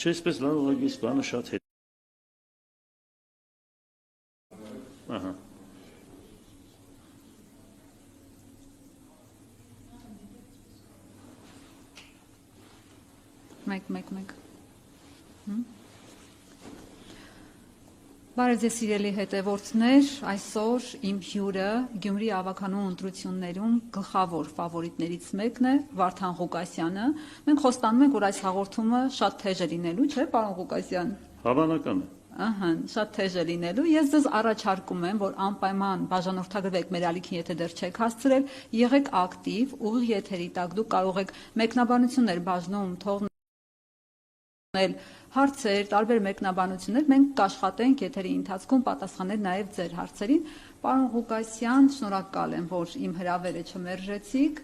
Չէ, այսպես լավ ուղղակի բանը շատ հետ։ Ահա։ Մեկ։ Բարև ձեզ սիրելի հետևորդներ, այսօր իմ հյուրը Գյումրի ավականու ընտրություններում գլխավոր ֆավորիտներից մեկն է Վարդան Ղուկասյանը։ Մենք խոստանում ենք, որ այս հաղորդումը շատ թեժ է լինելու, չէ՞, պարոն Ղուկասյան։ Հավանական է։ Ահա, շատ թեժ է լինելու։ Ես ձեզ առաջարկում եմ, որ անպայման բաժանորդագրվեք մեր ալիքին, եթե դեռ չեք հասցրել, եղեք ակտիվ, ուղիղ եթերի տակ դուք կարող եք մեկնաբանություններ բաժնում թողնել հարցեր, տարբեր մեկնաբանություններ, մենք կաշխատենք եթերի ընթացքում պատասխանել նաև ձեր հարցերին։ Պարոն Ղուկասյան, շնորհակալ եմ, որ իմ հրավերը չմերժեցիք։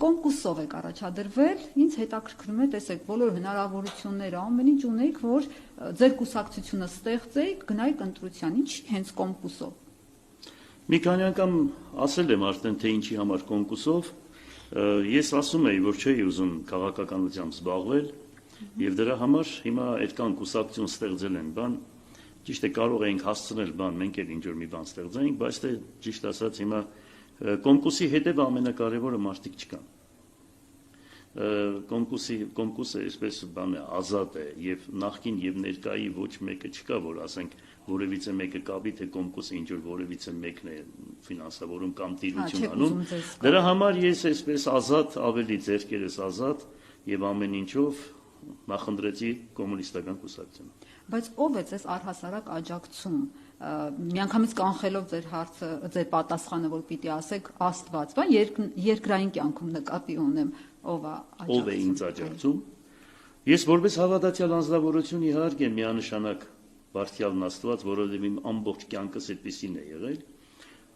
Կոնկուրսով եք առաջադրվել, ինձ հետաքրքրում է, տեսեք, բոլոր հնարավորությունները, ամեն ինչ ունեիք, որ ձեր կուսակցությունը ստեղծեիք, գնայիք ընտրության, ինչի հենց կոնկուրսով։ Մի քանի անգամ ասել եմ արդեն, թե ինչի համար կոնկուրսով, ես ասում էի, որ չէի ուզում քաղաքականությամբ զբաղվել, եւ դրա համար հիմա այդքան կուսակցություն ստեղծել են, բան, ճիշտ է կարող էինք հասցնել բան, մենք էլ ինչ որ մի բան ստեղծեինք, բայց դե ճիշտ ասած հիմա կոնկուրսի հետևը ամենակարևորը մարդիկ չկան։ Կոնկուրսը այսպես բան է, ազատ է եւ նախկին եւ ներկայի ոչ մեկը չկա, որ ասենք որևիցե մեկը կապի թե կոնկուրսը ինչ որ որևիցե մեկն է ֆինանսավորում կամ տիրություն անում։ Դրա համար ես այսպես ազատ, ավելի ձեռքերս ազատ եւ ամեն ինչով նախընտրեցի կոմունիստական կուսակցությունը։ Բայց ով է ձեզ առհասարակ աջակցում, միանգամից կանխելով ձեր հարցը, ձեր պատասխանը, որ պիտի ասեք Աստված, բան երկրային կյանքում նկատի ունեմ, ով է աջակցում։ Ով է ինձ աջակցում։ Ես որպես հավատացյալ անձնավորություն իհարկե միանշանակ Բարդյալն Աստված, որովհետև իմ ամբողջ կյանքս այդպեսին է եղել,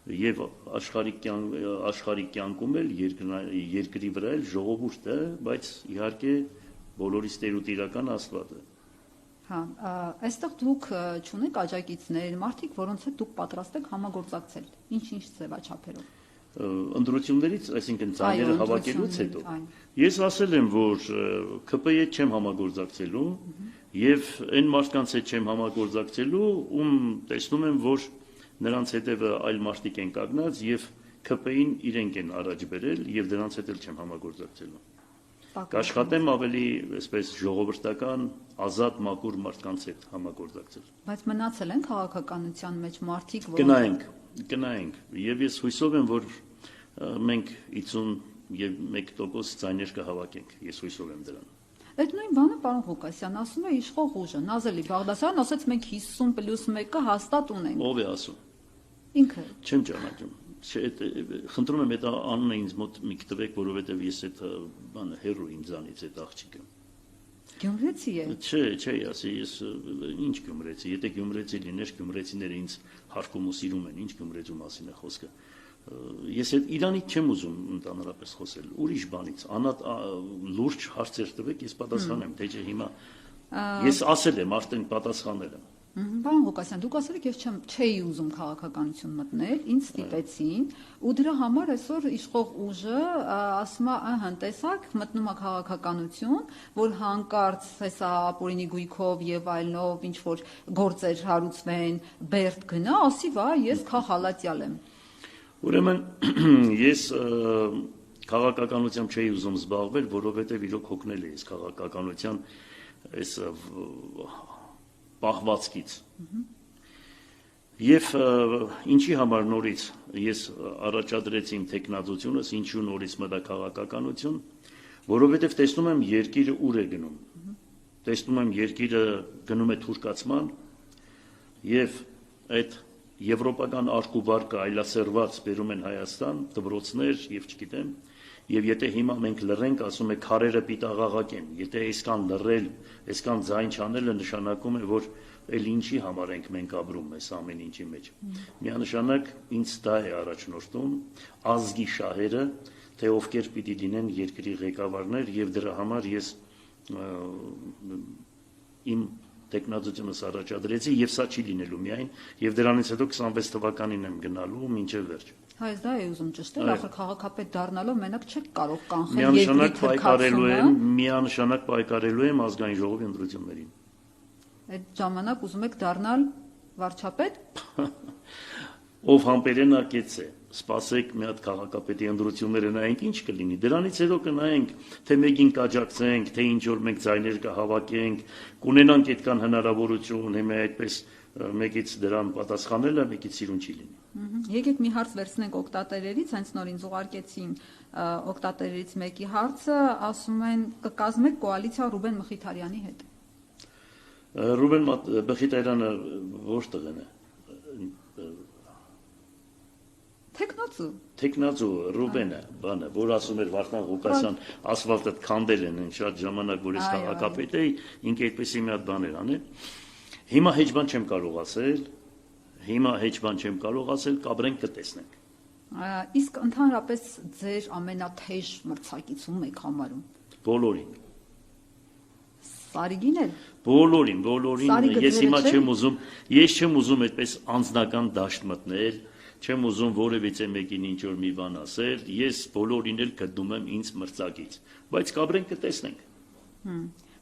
եւ աշխարհի կյանքում էլ երկրի վրա էլ ժողովուրդ է, բայց իհարկե բոլորից տերութիրական Աստվածը։ Հա, այստեղ դուք չունեք աջակիցներ, մարդիկ, որոնց հետ դուք պատրաստ եք համագործակցել, ինչ ձևաչափերով։ Ընտրություններից, այսինքն ծայրերը հավաքելուց հետո, ես ասել եմ, որ ԿՊ-ի հետ չեմ համագործակցելու եւ այն մարդկանց հետ չեմ համագործակցելու, ում տեսնում եմ, որ նրանց հետևը այլ մարդիկ են կանգնած եւ ԿՊ-ին իրենք են առաջ բերել եւ դրանց հետ էլ չեմ համագործակցելու։ Կաշխատեմ ավելի, այսպես ժողովրդական, ազատ մաքուր մարդկանց հետ համագործակցել։ Բայց մնացել են քաղաքականության մեջ մարդիկ, Գնայինք, եւ ես հույսով եմ, որ մենք 51% ձայներ կհավաքենք, ես հույսով եմ դրան։ Այդ նույն բանը պարոն Ղուկասյան ասում է իշխող ուժը, Նազելի Բաղդասարյանն ասաց մենք 50+1-ը հաստատ ունենք։ Ով է ասում։ Ինքը։ Չեմ ճանաչում։ Խնդրում եմ այդ անունը ինձ մոտ մի տվեք, որովհետև ես այդ բանը հերո ինձանից այդ աղջիկը։ Գյումրեցի է։ Չէ, ասի ես ինչ գյումրեցի, եթե գյումրեցի լիներ, գյումրեցիները ինձ հարգում ու սիրում են, ինչ գյումրեցու մասին է խոսքը։ Ես այդ Իրանից չեմ ուզում ընդհանրապես խոսել, ուրիշ բանից, լուրջ հարցեր տվեք, ես պատասխանեմ, թե չէ հիմա ես ասել եմ, արդեն պատասխանել եմ։ Պարոն Ղուկասյան, դուք ասել եք, ես չէի ուզում քաղաքականություն մտնել, ինձ ստիպեցին, ու դրա համար այսօր իշխող ուժը ասում է, ահա, տեսակ, մտնում է քաղաքականություն, որ հանկարծ հեսա ապօրինի գույքով եւ այլնով ինչ որ գործեր հարուցվեն, բերդ գնա, ասի, վա, ես քաղաքալատյալ եմ։ Ուրեմն ես քաղաքականությամբ չէի ուզում զբաղվել, որովհետեւ իրոք հոգնել էի ես քաղաքականության այս պահվածքից։ Եվ ինչի համար նորից ես առաջադրեցի իմ տեխնազությունս, ինչու նորից մտա քաղաքականություն, որովհետև տեսնում եմ երկիրը ուր է գնում։ Տեսնում եմ երկիրը գնում է թուրքացման եւ այդ եվրոպական արկուվարկը այլասերված բերում են Հայաստան, դպրոցներ եւ չգիտեմ, եւ եթե հիմա մենք լռենք, ասում է քարերը պիտաղաղակ են, եթե այսքան լռել, այսքան ձայն չանելը նշանակում է, որ էլ ինչի համար ենք մենք ապրում այս ամեն ինչի մեջ։ Միանշանակ ինձ դա է առաջնորդում ազգի շահերը, թե ովքեր պիտի լինեն երկրի ղեկավարներ եւ դրա համար ես իմ տեխնազությունս առաջադրեցի եւ սա չի լինելու միայն եւ դրանից հետո 26 թվականին եմ գնալու մինչեւ վերջ։ Հայ դա է ուզում ճշտել, ախր քաղաքապետ դառնալով մենակ չեք կարող կանխել միանշանակ պայքարելու եմ ազգային ժողովի ընտրություններին։ Այդ ժամանակ ուզում եք դառնալ վարչապետ։ Ով համբերենակեց է, սպասեք մի հատ քաղաքապետի ընտրությունները նայենք ինչ կլինի, դրանից հետո կնայենք, թե մեկին կաջակցենք, թե ինչ որ մենք ձայներ կհավաքենք, կունենանք այդքան հնարավորություն, հիմա այդպես մեկից դրան պատասխանելը մեկից սիրուն չի լինի։ Եկեք մի հարց վերցնենք օկտատերերից, հենց նոր ինձ ուղարկեցին օկտատերերից մեկի հարցը, ասում են կկազմեք կոալիցիա Ռուբեն Մխիթարյանի հետ։ Ռուբեն Մխիթարյանը որտեղ է։ Թեկնածու Ռուբենը, բանը, որ ասում էր Վարդան Ղուկասյան, ասֆալտը քանդել են շատ ժամանակ, որ ես քաղաքապետ էի, ինքը այդպեսի մի հատ բաներ անել։ Հիմա հեչ բան չեմ կարող ասել, կաբրենք կտեսնենք։ Իսկ ընդհանրապես ձեր ամենաթեժ մրցակիցում եք համարում։ Բոլորին։ Սարիգին էլ։ Բոլորին, ես հիմա չեմ ուզում այդպես անձնական դաշտ մտնել, չեմ ուզում որևիցե մեկին ինչ որ մի բան ասել, ես բոլորին էլ գտնում եմ ինձ մրցակից, բայց կաբրենք կտեսնենք։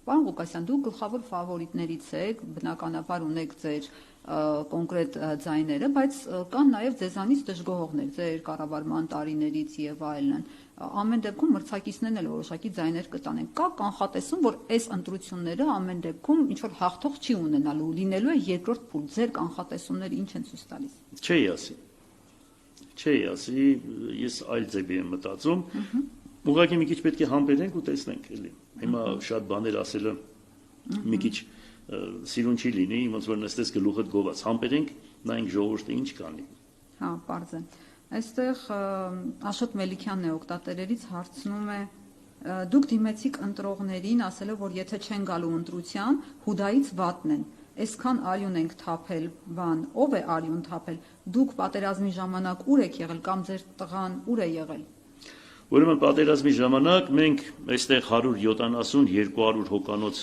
Պարոն Ղուկասյան, դուք գլխավոր ֆավորիտներից եք, բնականաբար ունեք ձեր կոնկրետ ձայները, բայց կան նաև ձեզանից դժգոհողներ, ձեր կառավարման տարիներից եւ այլն։ Ամեն դեպքում մրցակիցներն էլ որոշակի ձայներ կտանեն։ Կա կանխատեսում, որ այս ընտրությունները ամեն դեպքում ինչ որ հաղթող չի ունենալու, լինելու է երկրորդ փուլ։ Ձեր կանխատեսումները ինչ են ցույց տալիս։ Չի ասի, ես այլ ձևի եմ մտածում։ Ուղղակի մի քիչ պետք է համբերենք ու տեսնենք էլի։ Հիմա շատ բաներ ասելը մի քիչ սիրուն չի լինի, ոնց որ նստես գլուխդ գոված, համբերենք, նայենք ժողովուրդը ինչ կանի։ Հա, պարզ է։ Այստեղ Աշոտ Մելիքյանն է օկտատերերից հարցնում է. դուք դիմեցիք ընտրողներին ասելով, որ եթե չեն գալու ընտրության, Հուդայից վատն են։ Այսքան արյուն ենք թափել, ով է արյուն թափել։ Դուք պատերազմի ժամանակ ուր եք եղել կամ ձեր տղան ուր է եղել։ Ուրեմն պատերազմի ժամանակ մենք այստեղ 170-200 հոկանոց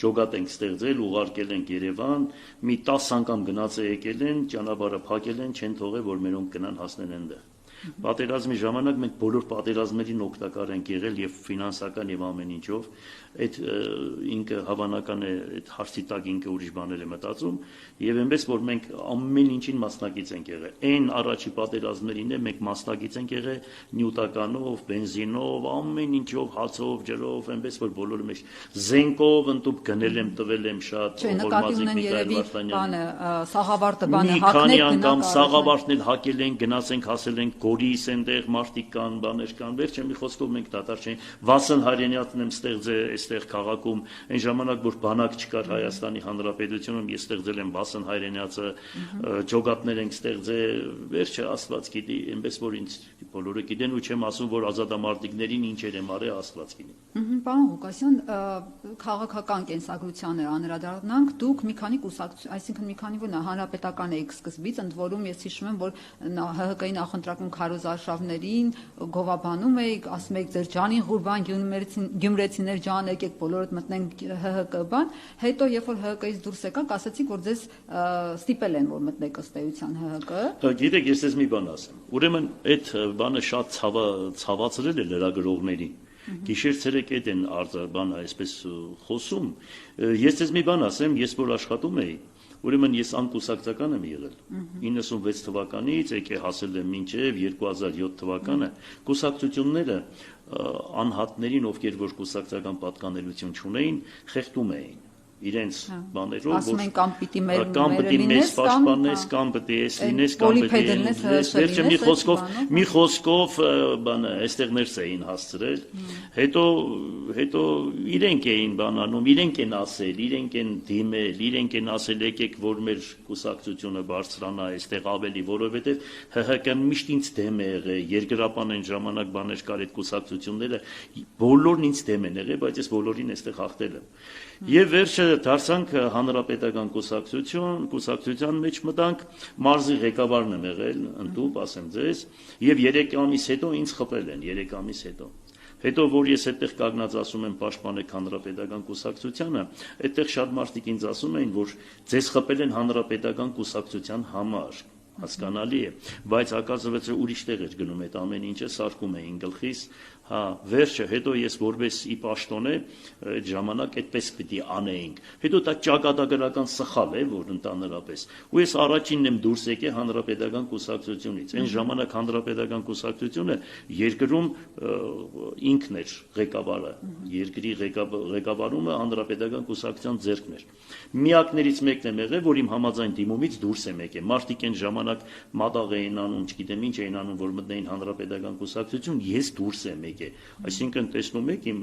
ջոգատ ենք ստեղծել, ուղարկել ենք Երևան, մի 10 անգամ գնաց է եկել են, ճանապարհը փակել են, չեն թողել, որ մերոնք գնան հասնեն այնտեղ։ Պատերազմի ժամանակ մենք բոլոր պատերազմներին օգտակար ենք եղել եւ ֆինանսական եւ ամեն ինչով, այդ ինքը հավանական է, այդ հարցի տակ ինքը ուրիշ բաներ է մտածում եւ այնպես որ մենք ամեն ինչին մասնակից ենք եղել։ Այն առաջի պատերազմներին է մենք մասնակից ենք եղել նյութականով, բենզինով, ամեն ինչով, հացով, ջրով, այնպես որ բոլորը մեջ զենքով ընդուփ գնել եմ, տվել եմ շատ Հորմազիկ Միքայել Վարդանյանը, Սաղավարտը բանը հակնել, քանի անգամ Սաղավարտն էլ հակել ենք, գնացենք, հասել ենք Գորիս այնտեղ մարդիկ կան, բաներ կան, վերջը մի խոսքով մենք դատար չէին։ Վասն Հայրենյացն եմ ստեղծել այստեղ քաղաքում, այն ժամանակ որ բանակ չկար Հայաստանի Հանրապետությունում, ես ստեղծել եմ Վասն Հայրենյացը, ջոգատներ ենք ստեղծել, վերջը Աստված գիտի, այնպես որ ինձ բոլորը գիտեն ու չեմ ասում, որ ազատամարտիկներին ինչեր եմ արել, Աստված գիտի։ Պարոն Ղուկասյան, քաղաքական կենսագրության անդրադառնանք, դուք մի քանի կուսակցություն, այսինքն մի քանի որ հանրապետական եք սկզբից, ընդ որում ես հիշում եմ, որ ՀՀԿ-ի նախընտրական քարոզարշավներին գովաբանում եք, ասում եք ձեր ջանին Ղուրբան գյումրեցիներ ջան եկեք բոլորդ մտնենք ՀՀԿ բան, հետո երբ որ ՀՀԿ-ից դուրս եկաք, ասացիք որ ձեզ ստիպել են որ մտնեք ըստ էության ՀՀԿ։ Գիտեք, ես ձեզ մի բան ասեմ։ Ուրեմն այդ բանը շատ ցավացրել է լրագրողներին։ Գիշեր-ցերեկ այդ են բանը այսպես խոսում։ Ես ձեզ մի բան ասեմ, ես որ աշխատում էի, ուրեմն ես անկուսակցական եմ եղել 96 թվականից եկե հասել եմ մինչև 2007 թվականը կուսակցությունները անհատներին ովքեր որ կուսակցական պատկանելություն չունեին խեղդում էին իրենց բաներով ասում են կամ պիտի մեզ պաշտպանես կամ պիտի էս լինես կամ պիտի վերջը մի խոսքով բանը այստեղ ներս էին հասցրել հետո իրենք էին բանանում իրենք են ասել իրենք են դիմել իրենք են ասել եկեք որ մեր կուսակցությունը բարձրանա այստեղ ավելի որովհետև ՀՀԿ-ն միշտ ինձ դեմ է եղել երկրապան այն ժամանակ բաներ կար այդ կուսակցությունները բոլորն ինձ դեմ են եղել բայց ես բոլորին այստեղ հաղթել եմ եւ վերջը դարձանք հանրապետական կուսակցության մեջ մտանք մարզի ղեկավարն եմ եղել ընդդուպ ասեմ ձեզ եւ 3 ամիս հետո ինձ խփել են 3 ամիս հետո որ ես այդտեղ կանգնած ասում եմ պաշտպանեք հանրապետական կուսակցությանը այդտեղ շատ մարդիկ ինձ ասում էին որ ձեզ խփել են հանրապետական կուսակցության համար հասկանալի է, բայց հակազրվեց ուրիշ տեղ էր գնում այդ ամեն ինչը, սարկում էին գլխիս, հա, վերջը, հետո ես որպես ի պաշտոն է, այդ ժամանակ այդպես պիտի անեինք, հետո դա ճակատագրական սխալ է, որ ընդհանրապես, ու ես առաջինն եմ դուրս եկել հանրապետական կուսակցությունից, այն ժամանակ հանրապետական կուսակցությունը երկրում ինքն էր ղեկավարը, երկրի ղեկավարումը հանրապետական կուսակցության ձեռքն էր, միակներից մեկն եմ եղել, որ իմ համաձայն դիմումից դուրս եմ եկել, մարդիկ այն ժամանակ մատաղ էին անում, չգիտեմ ինչ էին անում, որ մտնեին հանրապետական կուսակցություն, ես դուրս եմ եկել, այսինքն տեսնում եք իմ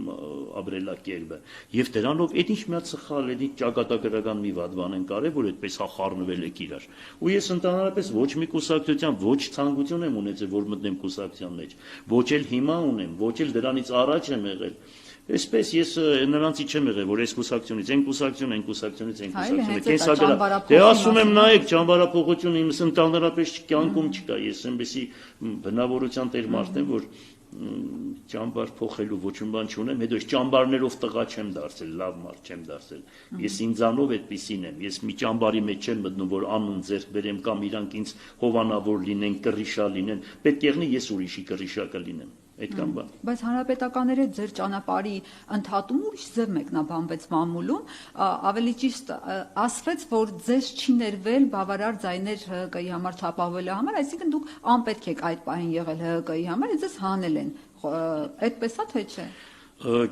ապրելակերպը, եւ դրանով այդ ինչ մի հատ սխալ, այդ ճակատագրական մի վատ բան են կարել, որ այդպես խառնվել եք իրար, ու ես ընդհանրապես ոչ մի կուսակցության, ոչ ցանկություն եմ ունեցել, որ մտնեմ կուսակցության մեջ, ոչ էլ հիմա ունեմ, ոչ էլ դրանից առաջ եմ եղել, Այսպես ես նրանցից չեմ եղել, որ այս կուսակցությունից, այն կուսակցությունից, կենսագրա։ Դե ասում եմ նայեք, ճամբարափոխությունը իմս ընդհանրապես կյանքում չկա, ես այնպեսի բնավորության տեր մարդ եմ, որ ճամբար փոխելու ոչ մի բան չունեմ, հետո այս ճամբարներով տղա չեմ դարձել, լավ մարդ չեմ դարձել։ Ես ինձանով այդպեսին եմ, ես մի ճամբարի մեջ չեմ մտնում, որ անուն ձեռք բերեմ կամ իրանք ինձ հովանավոր լինեն, կռիշա լինեն, պետք եղնի ես ուրիշի կռիշա կլինեմ։ Այդքան բան։ Բայց հանրապետականները ձեր ճանապարհի ընդհատում ուրիշ ձև մեկնաբանվեց մամուլում, ավելի ճիշտ ասվեց, որ ձեզ չի ներվել բավարար ձայներ ՀԿ-ի համար չապահովելու համար, այսինքն դուք անպետք եք այդ պահին եղել ՀԿ-ի համար, ձեզ հանել են։ Այդպես է թե չէ։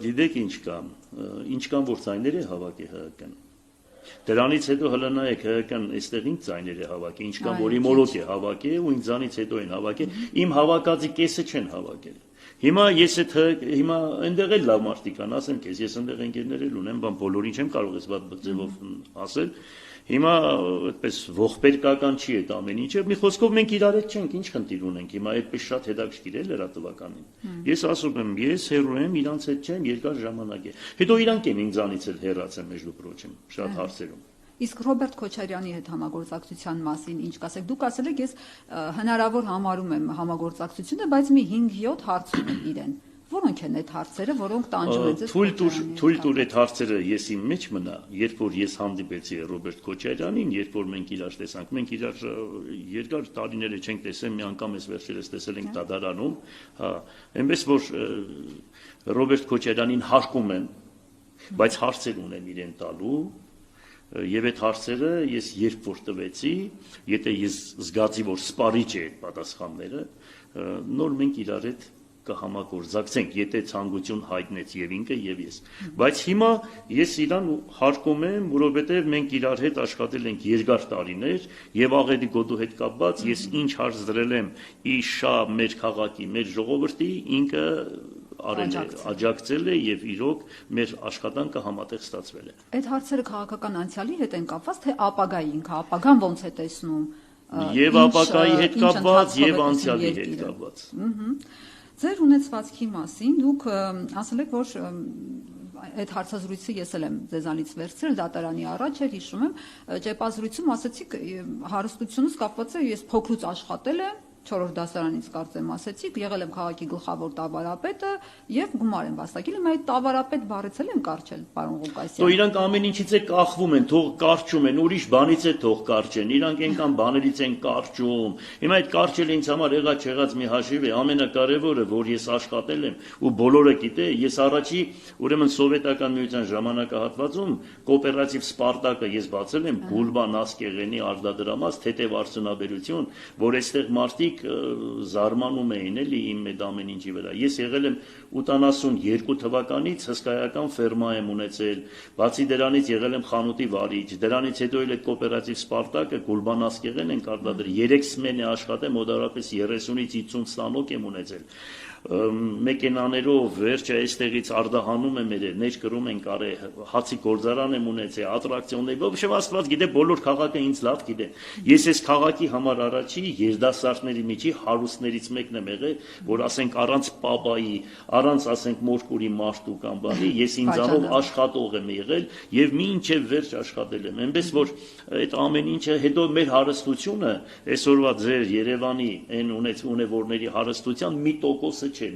Գիտեք ինչ կա, ինչ կան որ ձայներ է հավաքի ՀԿ-ն։ Դրանից հետո հլնայեք ՀԿ-ն այստեղ ինչ ձայներ է հավաքի, ինչ կան որի մոլոք է հավաքի ու ինձանից հետո են հավաքի, իմ հավաքածի կեսը չեն հավաքել։ Հիմա ես հիմա այնտեղ էլ լավ մարդիկ կան, ասեմ քեզ, ես այնտեղ ընկերներ էլ ունեմ, բան բոլորին չեմ կարող ես բաց ձևով ասել։ Հիմա այդպես ողբերգական չի այդ ամեն ինչը։ Մի խոսքով մենք իրար հետ չենք, ինչ խնդիր ունենք։ Հիմա այդպես շատ հետաքրքիր է լրատվականին։ Ես ասում եմ, ես հերո եմ, իրանց հետ չեմ, երկար ժամանակ է։ Հետո իրանք են ինձանից էլ հեռացել между прочим, շատ հարցերում։ Իսկ Ռոբերտ Քոչարյանի հետ համագործակցության մասին ինչ կասեք։ Դուք ասել եք, ես հնարավոր համարում եմ համագործակցությունը, բայց մի 5-7 հարց ունեմ իրեն։ Որոնք են այդ հարցերը, որոնք տանջում են ձեզ։ Թույլ տուր այդ հարցերը ես իմ մեջ մնա, երբ որ ես հանդիպեցի Ռոբերտ Քոչարյանին, երբ որ մենք իրար տեսանք, մենք իրար երկար տարիներ չենք տեսել, մի անգամ ես վերջերս տեսել ենք Տադարանում, հա, այնպես որ Ռոբերտ Քոչարյանին հարգում եմ, բայց հարցեր ունեմ իրեն տալու, եւ այդ հարցերը ես երբ որ տվեցի, եթե ես զգացի, որ սպառիչ է այդ պատասխանները, նոր մենք իրար հետ կհամագործակցենք, եթե ցանկություն հայտնեց եւ ինքը եւ ես։ Բայց հիմա ես իրան հարգում եմ, որովհետեւ մենք իրար հետ աշխատել ենք երկար տարիներ եւ աղերի գոտու հետ կապված ես ինչ հարց դրել եմ իշա մեր քաղաքի, մեր ժողովրդի, ինքը արել է, աջակցել է եւ իրոք մեր աշխատանքը համատեղ ստացվել է։ Այդ հարցերը քաղաքական անցյալի հետ են կապված, թե ապագայի ինքը, ապագան ոնց է տեսնում։ Եվ ապագայի հետ կապված եւ անցյալի հետ կապված։ Ձեր ունեցվածքի մասին դուք ասել եք, որ այդ հարցազրույցը ես էլ եմ ձեզանից վերցրել դատարանի առաջ էր, հիշում եմ, ճեպազրույցում ասացիք հարստությունս կապված է, ես փոքրուց աշխատել եմ 4-րդ դասարանից կարծեմ ասեցիք, եղել եմ քաղաքի գլխավոր տավարապետը եւ գումար եմ վաստակել, եմ այդ տավարապետ բառից էլ են կարճել, պարոն Ղուկասյան։ Դու իրանք ամեն ինչից է կախվում են, թող կարճում են, ուրիշ բանից է թող կարճեն, իրանք այնքան բաներից են կարճում։ Հիմա այդ կարճելը ինձ համար եղած չեղած մի հաշիվ է, ամենակարևորը, որ ես աշխատել եմ ու բոլորը գիտե, ես առաջի, ուրեմն սովետական միության ժամանակահատվածում կոոպերատիվ Սպարտակը ես բացել եմ, Գուլբան, Ասկեղենի, Արդադրամաս, թեթև արդյունաբերություն, որ այստեղ մարդիկ զարմանում էին էլի իմ այդ ամեն ինչի վրա։ Ես եղել եմ 82 թվականից հսկայական ֆերմա եմ ունեցել, բացի դրանից եղել եմ խանութի վարիչ, դրանից հետո էլ այդ կոոպերատիվ Սպարտակը, Գուլբան Ասկեղեն են կարտադրել, 3 սմեն է աշխատել, մոտավորապես 30-ից 50 ստանոք եմ ունեցել։ Մեքենաներով վերջը այստեղից արդահանում եմ երել, ներջ կրում ենք արել, հացի գործարան եմ ունեցել, ատրակցիոններ, ոբշև Աստված գիտե, բոլոր քաղաքը ինձ լավ գիտե։ Ես այս քաղաքի համար առաջի երդասարտների միջի հարուստներից մեկն եմ եղել, որ ասենք առանց պապայի, առանց ասենք մորկուրի մարտու կամ բանի, ես ինձանով աշխատող եմ եղել եւ մինչեւ վերջ աշխատել եմ։ Այնպես որ այդ ամեն ինչը հետո մեր հարստությունը, այսօրվա ձեր Երևանի այն ունևորների հարստության 1% չէ,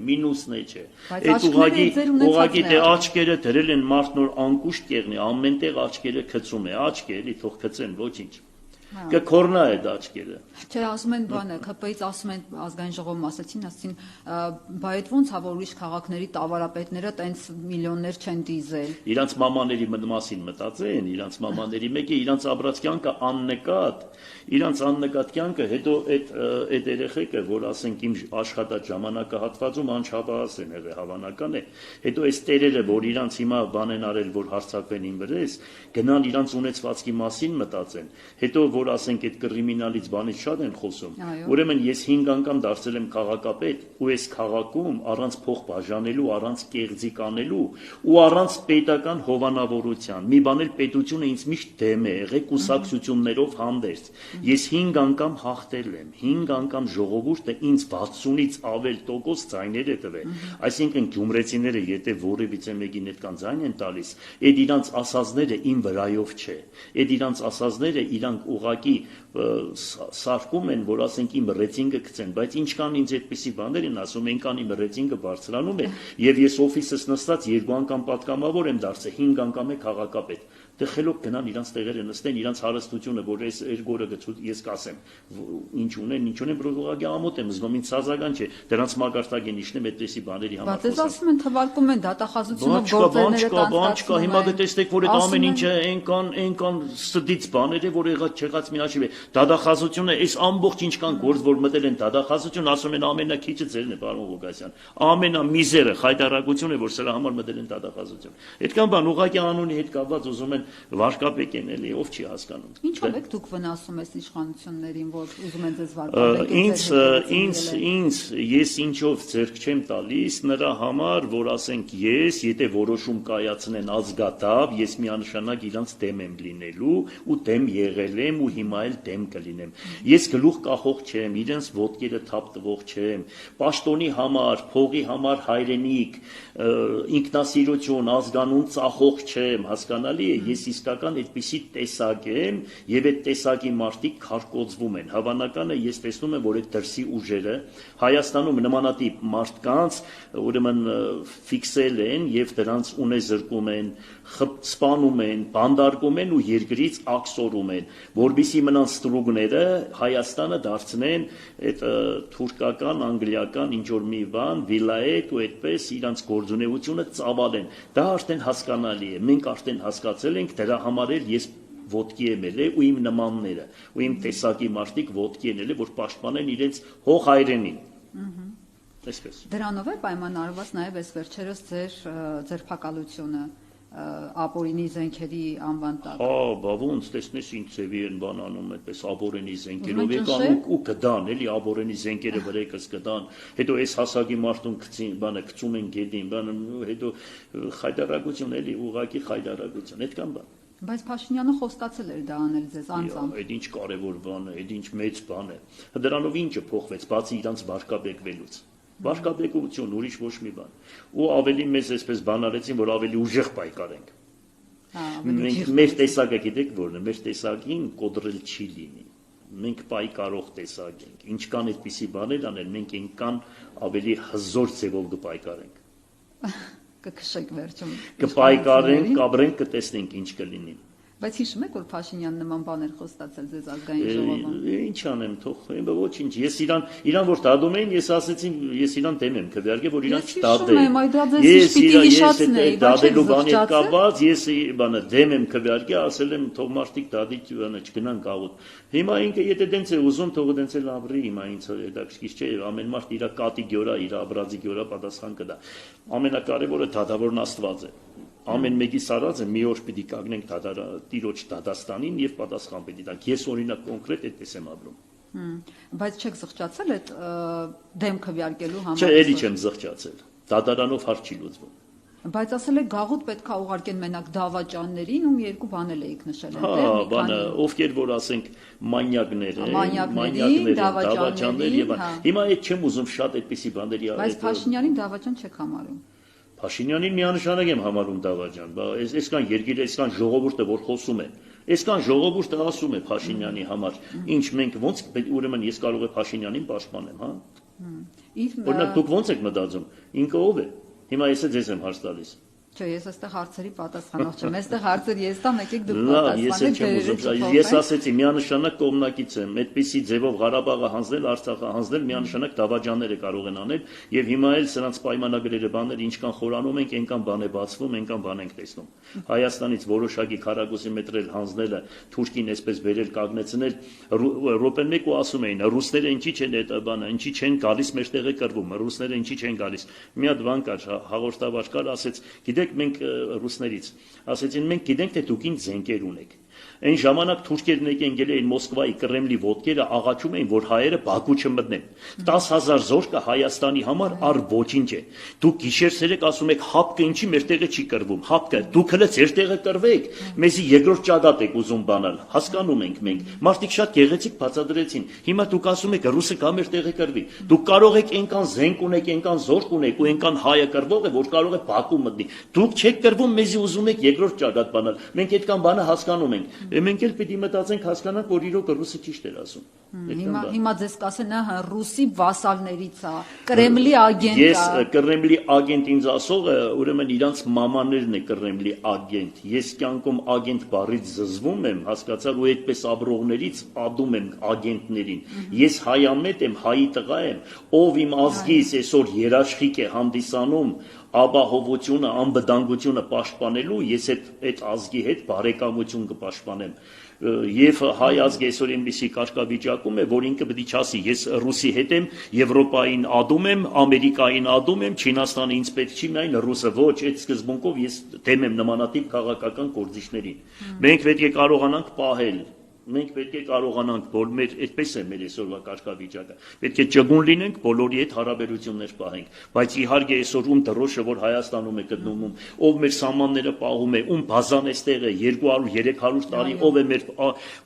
մինուսն չէ։ Այդ ուղղակի թե աչքերը դրել են մարդ նոր անկուշտ կեղնի, ամենտեղ աչքերը գցում է, աչք է, էլի թող գցեն, ոչինչ։ կքորնա այդ աչքերը։ Չէ, ասում են բանը, ԿՊ-ից ասում են ազգային ժողովում ասեցին, բա այդ ոնց ա որ ուրիշ քաղաքների տավարապետները տենց միլիոններ չեն դիզել։ Իրանց մամաների մասին մտածեն, իրանց մամաների մեկը իրանց ապրած կյանքը աննկատ, իրանց աննկատ կյանքը, հետո այդ երեխեքը, որ ասենք իմ աշխատած ժամանակահատվածում անչափահաս են եղել, հավանական է, հետո այս տերերը, որ իրանց հիմա բան են արել, որ հարձակվեն իմ վրես, գնան իրանց ունեցվածքի մասին մտածեն, հետո որ ասենք այդ կրիմինալից բանից շատ են խոսում, ուրեմն ես 5 անգամ դարձել եմ քաղաքապետ ու այս քաղաքում առանց փող բաժանելու, առանց կեղծիկ անելու ու առանց պետական հովանավորության, մի բան էլ պետությունը ինձ միշտ դեմ է եղել կուսակցություններով հանդերձ, ես 5 անգամ հաղթել եմ, 5 անգամ ժողովուրդը ինձ 60-ից ավել տոկոս ձայներ է տվել, այսինքն գյումրեցիները եթե որևիցե մեկին այդքան ձայն են տալիս, այդ իրանց ասածները իմ վրայով չէ, այդ իրանց ասածները իրանք ուղակի սարկում են, որ ասենք իմ ռեյտինգը գցեն, բայց ինչքան ինձ այդպիսի բաներ են ասում, այնքան իմ ռեյտինգը բարձրանում է, եւ ես օֆիսս նստած 2 անգամ պատգամավոր եմ դարձել, 5 անգամ է քաղաքապետ։ Դե խելոք գնան իրանց տեղերը նստեն, իրանց հարստությունը, որ այս երգորը գցու ես կասեմ, ինչ ունեն, որ ուղղակի ամոթ եմ զգում, ինձ սազական չէ, դրանց մագարտագին իջնեմ այդպիսի բաների համար։ Բայց ասում են թվարկում են դատախազությունով գործերները տանցկացնում։ Հիմա դտեսեք, որ այդ ամեն ինչը այնքան ստդից բաներ է, որ եղած չեղած մի հաշիվ է։ Դատախազությունը այս ամբողջ ինչքան գործ, որ մտել են դատախազություն, ասում են ամենակիչը ձերն է, պարոն Ղուկասյան։ Ամենամիզերը խայտարակությունը, որ սրա համար մտել են դատախազություն։ Այդքան բան ուղղակի անունի հետ կապված ուզում են վարկապետեն էլի, ով չի հասկանում։ Ինչով եք դուք վնասում այս իշխանություններին, որ ուզում են ձեզ վարկապետեն։ Ես ինչով ձեռք չեմ տալիս նրա համար, որ ասենք ես, եթե որոշում կայացնեն ազգատավ, ես միանշանակ իրանց դեմ եմ լինելու ու դեմ եղել եմ ու հիմա էլ դեմ կլինեմ։ Ես գլուխ կախող չեմ, իրենց ոտքերը թափ տվող չեմ։ Պաշտոնի համար, փողի համար հայրենիք, ինքնասիրություն, ազգանուն ծախող չեմ, հասկանալի է, ես իսկական այդպիսի տեսակ եմ եւ այդ տեսակի մարդիկ քարկոծվում են։ Հավանական է, ես տեսնում եմ, որ այդ դրսի ուժերը Հայաստանում նմանատիպ մարդկանց ուրեմն ֆիքսել են եւ դրանց ունեզրկում են, սպանում են, բանդարկում են ու երկրից աքսորում են, որբիսի մնան ստրուգները Հայաստանը դարձնեն այդ թուրքական, անգլիական ինչ որ մի բան, վիլայետ ու այդպես իրանց գործունեությունը ծավալեն։ Դա արդեն հասկանալի է։ Մենք արդեն հասկացել ենք դրա համար էլ ես ոտքի եմ ելել ու իմ նմանները ու իմ տեսակի մարդիկ ոտքի են ելել, որ պաշտպանեն իրենց հող հայրենին։ Այսպես։ Դրանով է պայմանավորված նաև այս վերջերս ձեր ձերբակալությունը ապօրինի զենքերի անվան տակ։ Բա ոնց տեսնես ինչ ձևի են բան անում այդպես ապօրինի զենքերով եկան ու կդան, էլի ապօրինի զենքերը վրեկս կդան, հետո այս հասակի մարդուն գցում են գետին, հետո խայտարակություն էլի, ուղակի խայտարակություն, այդքան բան։ Բայց Փաշինյանը խոստացել էր դա անել ձեզ անձամբ։ Այդ ինչ կարևոր բան է, այդ ինչ մեծ բան է։ Դրանով ինչը փոխվեց, բացի իրանց վարկաբեկվելուց։ Վարկաբեկություն, ուրիշ ոչ մի բան։ Ու ավելի մեզ այսպես բանարեցին, որ ավելի ուժեղ պայքարենք։ Մեր տեսակը գիտեք որն է, մեր տեսակին կոտրել չի լինի։ Մենք պայքարող տեսակ ենք։ Ինչքան այդպիսի բաներ անել, մենք այնքան ավելի հզոր ձևով կպայքարենք։ Կքշեք վերջում։ Կպայքարենք, կաբրենք, կտեսնենք ինչ կլինի։ Բայց հիշում եք, որ Փաշինյանը նման բաներ խոստացել ձեզ ազգային ժողովում։ Ինչ անեմ, թող, ոչինչ։ Ես իրան որ դադում էին, ես ասեցի, ես իրան դեմ եմ քվեարկել, որ իրան չդադե։ Ես դադելու բանի հետ կապված, ես բանը դեմ եմ քվեարկել, ասել եմ թող մարդիկ դադի չգնան գաղութ։ Հիմա ինքը եթե դենց է ուզում, թող դենց էլ ապրի, հիմա ինձ հետաքրքիր չէ, ամեն մարդ իր կատի գյորա, իր աբրազի գյորա պատասխան կտա։ Ամենակարևորը դադավորն Աստված է։ Ամեն մեկի սարածը մի օր պիտի կանգնենք տիրոջ դադաստանին եւ պատասխան պիտի տանք։ Ես օրինակ կոնկրետ այդպես եմ ապրում։ Բայց չեք զղջացել այդ դեմ քվեարկելու համար։ Չէ, էլի չեմ զղջացել։ Դատարանով հարց չի լուծվում։ Բայց ասել եք գաղութ պետքա ուղարկեն մենակ դավաճաններին, ում երկու բանել էիք նշել են։ Հա, բանը, ովքեր որ ասենք մանյակներ են, դավաճաններ եւ հիմա այդ չեմ ուզում շատ այդպիսի բաների։ Բայց Փաշինյանին դավաճան չեք համարում։ Փաշինյանին միանշանակ եմ համարում դավաճան, այսքան երկիրը, այսքան ժողովուրդը որ խոսում է, այսքան ժողովուրդը ասում է Փաշինյանի համար, ինչ մենք ոնց ուրեմն ես կարող եմ Փաշինյանին պաշտպանեմ, հա։ Օրինակ դուք ոնց եք մտածում, ինքը ով է։ Հիմա ես ձեզ եմ հարց տալիս։ Չէ, ես այստեղ հարցերի պատասխանող չեմ։ Այստեղ հարցեր ես տամ, եկեք դուք Լավ, ես պատասխանեք։ չեմ ուզում։ Ես ասեցի, միանշանակ կողմնակից եմ, այդպիսի ձևով Ղարաբաղը հանձնել, Արցախը հանձնել, միանշանակ դավաճանները կարող են անել, եւ հիմա էլ սրանց պայմանագրերը բաներ ինչքան խորանում ենք, այնքան բան է բացվում, այնքան բան ենք տեսնում։ Հայաստանից որոշակի քառակուսի մետր էլ հանձնելը, Թուրքին այսպես վերել կանգնեցնել, րոպեն մեկ ու ասում էին, ռուսները ինչի չեն այդ բանը, ինչի չեն գալիս մեր տեղը կռվում, ռուսները ինչի չեն գալիս։ Մի հատ բան կար, հաղորդավար կար, ասեց, գիտեք մենք ռուսներից, ասեցին մենք գիտենք թե դուք ինչ զենքեր ունեք։ Այն ժամանակ թուրքերն եկել էին Մոսկվայի Կրեմլի ոտքերը աղաչում էին, որ հայերը Բաքու չմտնեն։ 10,000 զորքը Հայաստանի համար առ ոչինչ է։ Դուք գիշեր-ցերեկ ասում եք հապկը ինչի մեր տեղը չի կռվում, հապկը դուք հենց ձեր տեղը կռվեք, մեզի երկրորդ ճակատ եք ուզում բանալ, հասկանում ենք մենք։ Մարդիկ շատ գեղեցիկ բացատրեցին։ Հիմա դուք ասում եք ռուսը կա մեր տեղը կռվի։ Դուք կարող եք այնքան զենք ունեք, այնքան զորք ունեք ու այնքան հայը կռվող է, որ կարող է Բաքու մտնի։ Դուք չեք կռվում, մեզի ուզում եք երկրորդ ճակատ բանալ։ Մենք այդքան բանը հասկանում ենք։ Մենք էլ պիտի մտածենք հասկանանք, որ իրոք ռուսը ճիշտ էր ասում։ Հիմա ձեզ կասեն, ահա ռուսի վասալներից է, Կրեմլի ագենտ է։ Ես Կրեմլի ագենտ ինձ ասողը, ուրեմն իրանց մամաներն է Կրեմլի ագենտ։ Ես կյանքում ագենտ բառից զզվում եմ, հասկացար, ու այդպես ապրողներից ադում եմ ագենտներին։ Ես հայամետ եմ, հայի տղա եմ, ով իմ ազգից այսօր երաշխիք է հանդիսանում ապահովությունը, անվտանգությունը պաշտպանելու, ես այդ ազգի հետ բարեկամություն կպաշտպանեմ։ Եվ հայ ազգը այսօր այնպիսի կարգավիճակում է, որ ինքը պետք է չասի, ես ռուսի հետ եմ, Եվրոպային ադում եմ, Ամերիկային ադում եմ, Չինաստանը ինձ պետք չի, միայն ռուսը ոչ, այդ սկզբունքով ես դեմ եմ նմանատիպ քաղաքական գործիչներին։ Մենք պետք է կարողանանք պահել Մենք պետք է կարողանանք, որ մեր այդպես է մեր այսօրվա կարգավիճակը։ Պետք է ճգուն լինենք, բոլորի հետ հարաբերություններ պահենք, բայց իհարկե այսօր ում դրոշը, որ Հայաստանում է գտնվում, ով մեր սահմանները պահում է, ում բազան է ստեղը 200-300 տարի, ով է մեր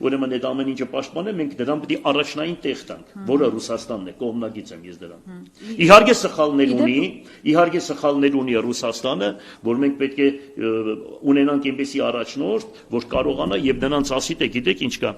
ուրեմն այդ ամեն ինչը պաշտպանել, մենք դրան պետք է առաջնային տեղ տանք, որը Ռուսաստանն է, կողմնակից եմ ես դրան։ Իհարկե սխալներ ունի Ռուսաստանը, որ մենք պետք է ունենանք այնպեսի առաջնորդ, որ կարողանա եւ նրանց ասի թե գիտեք ինչ կա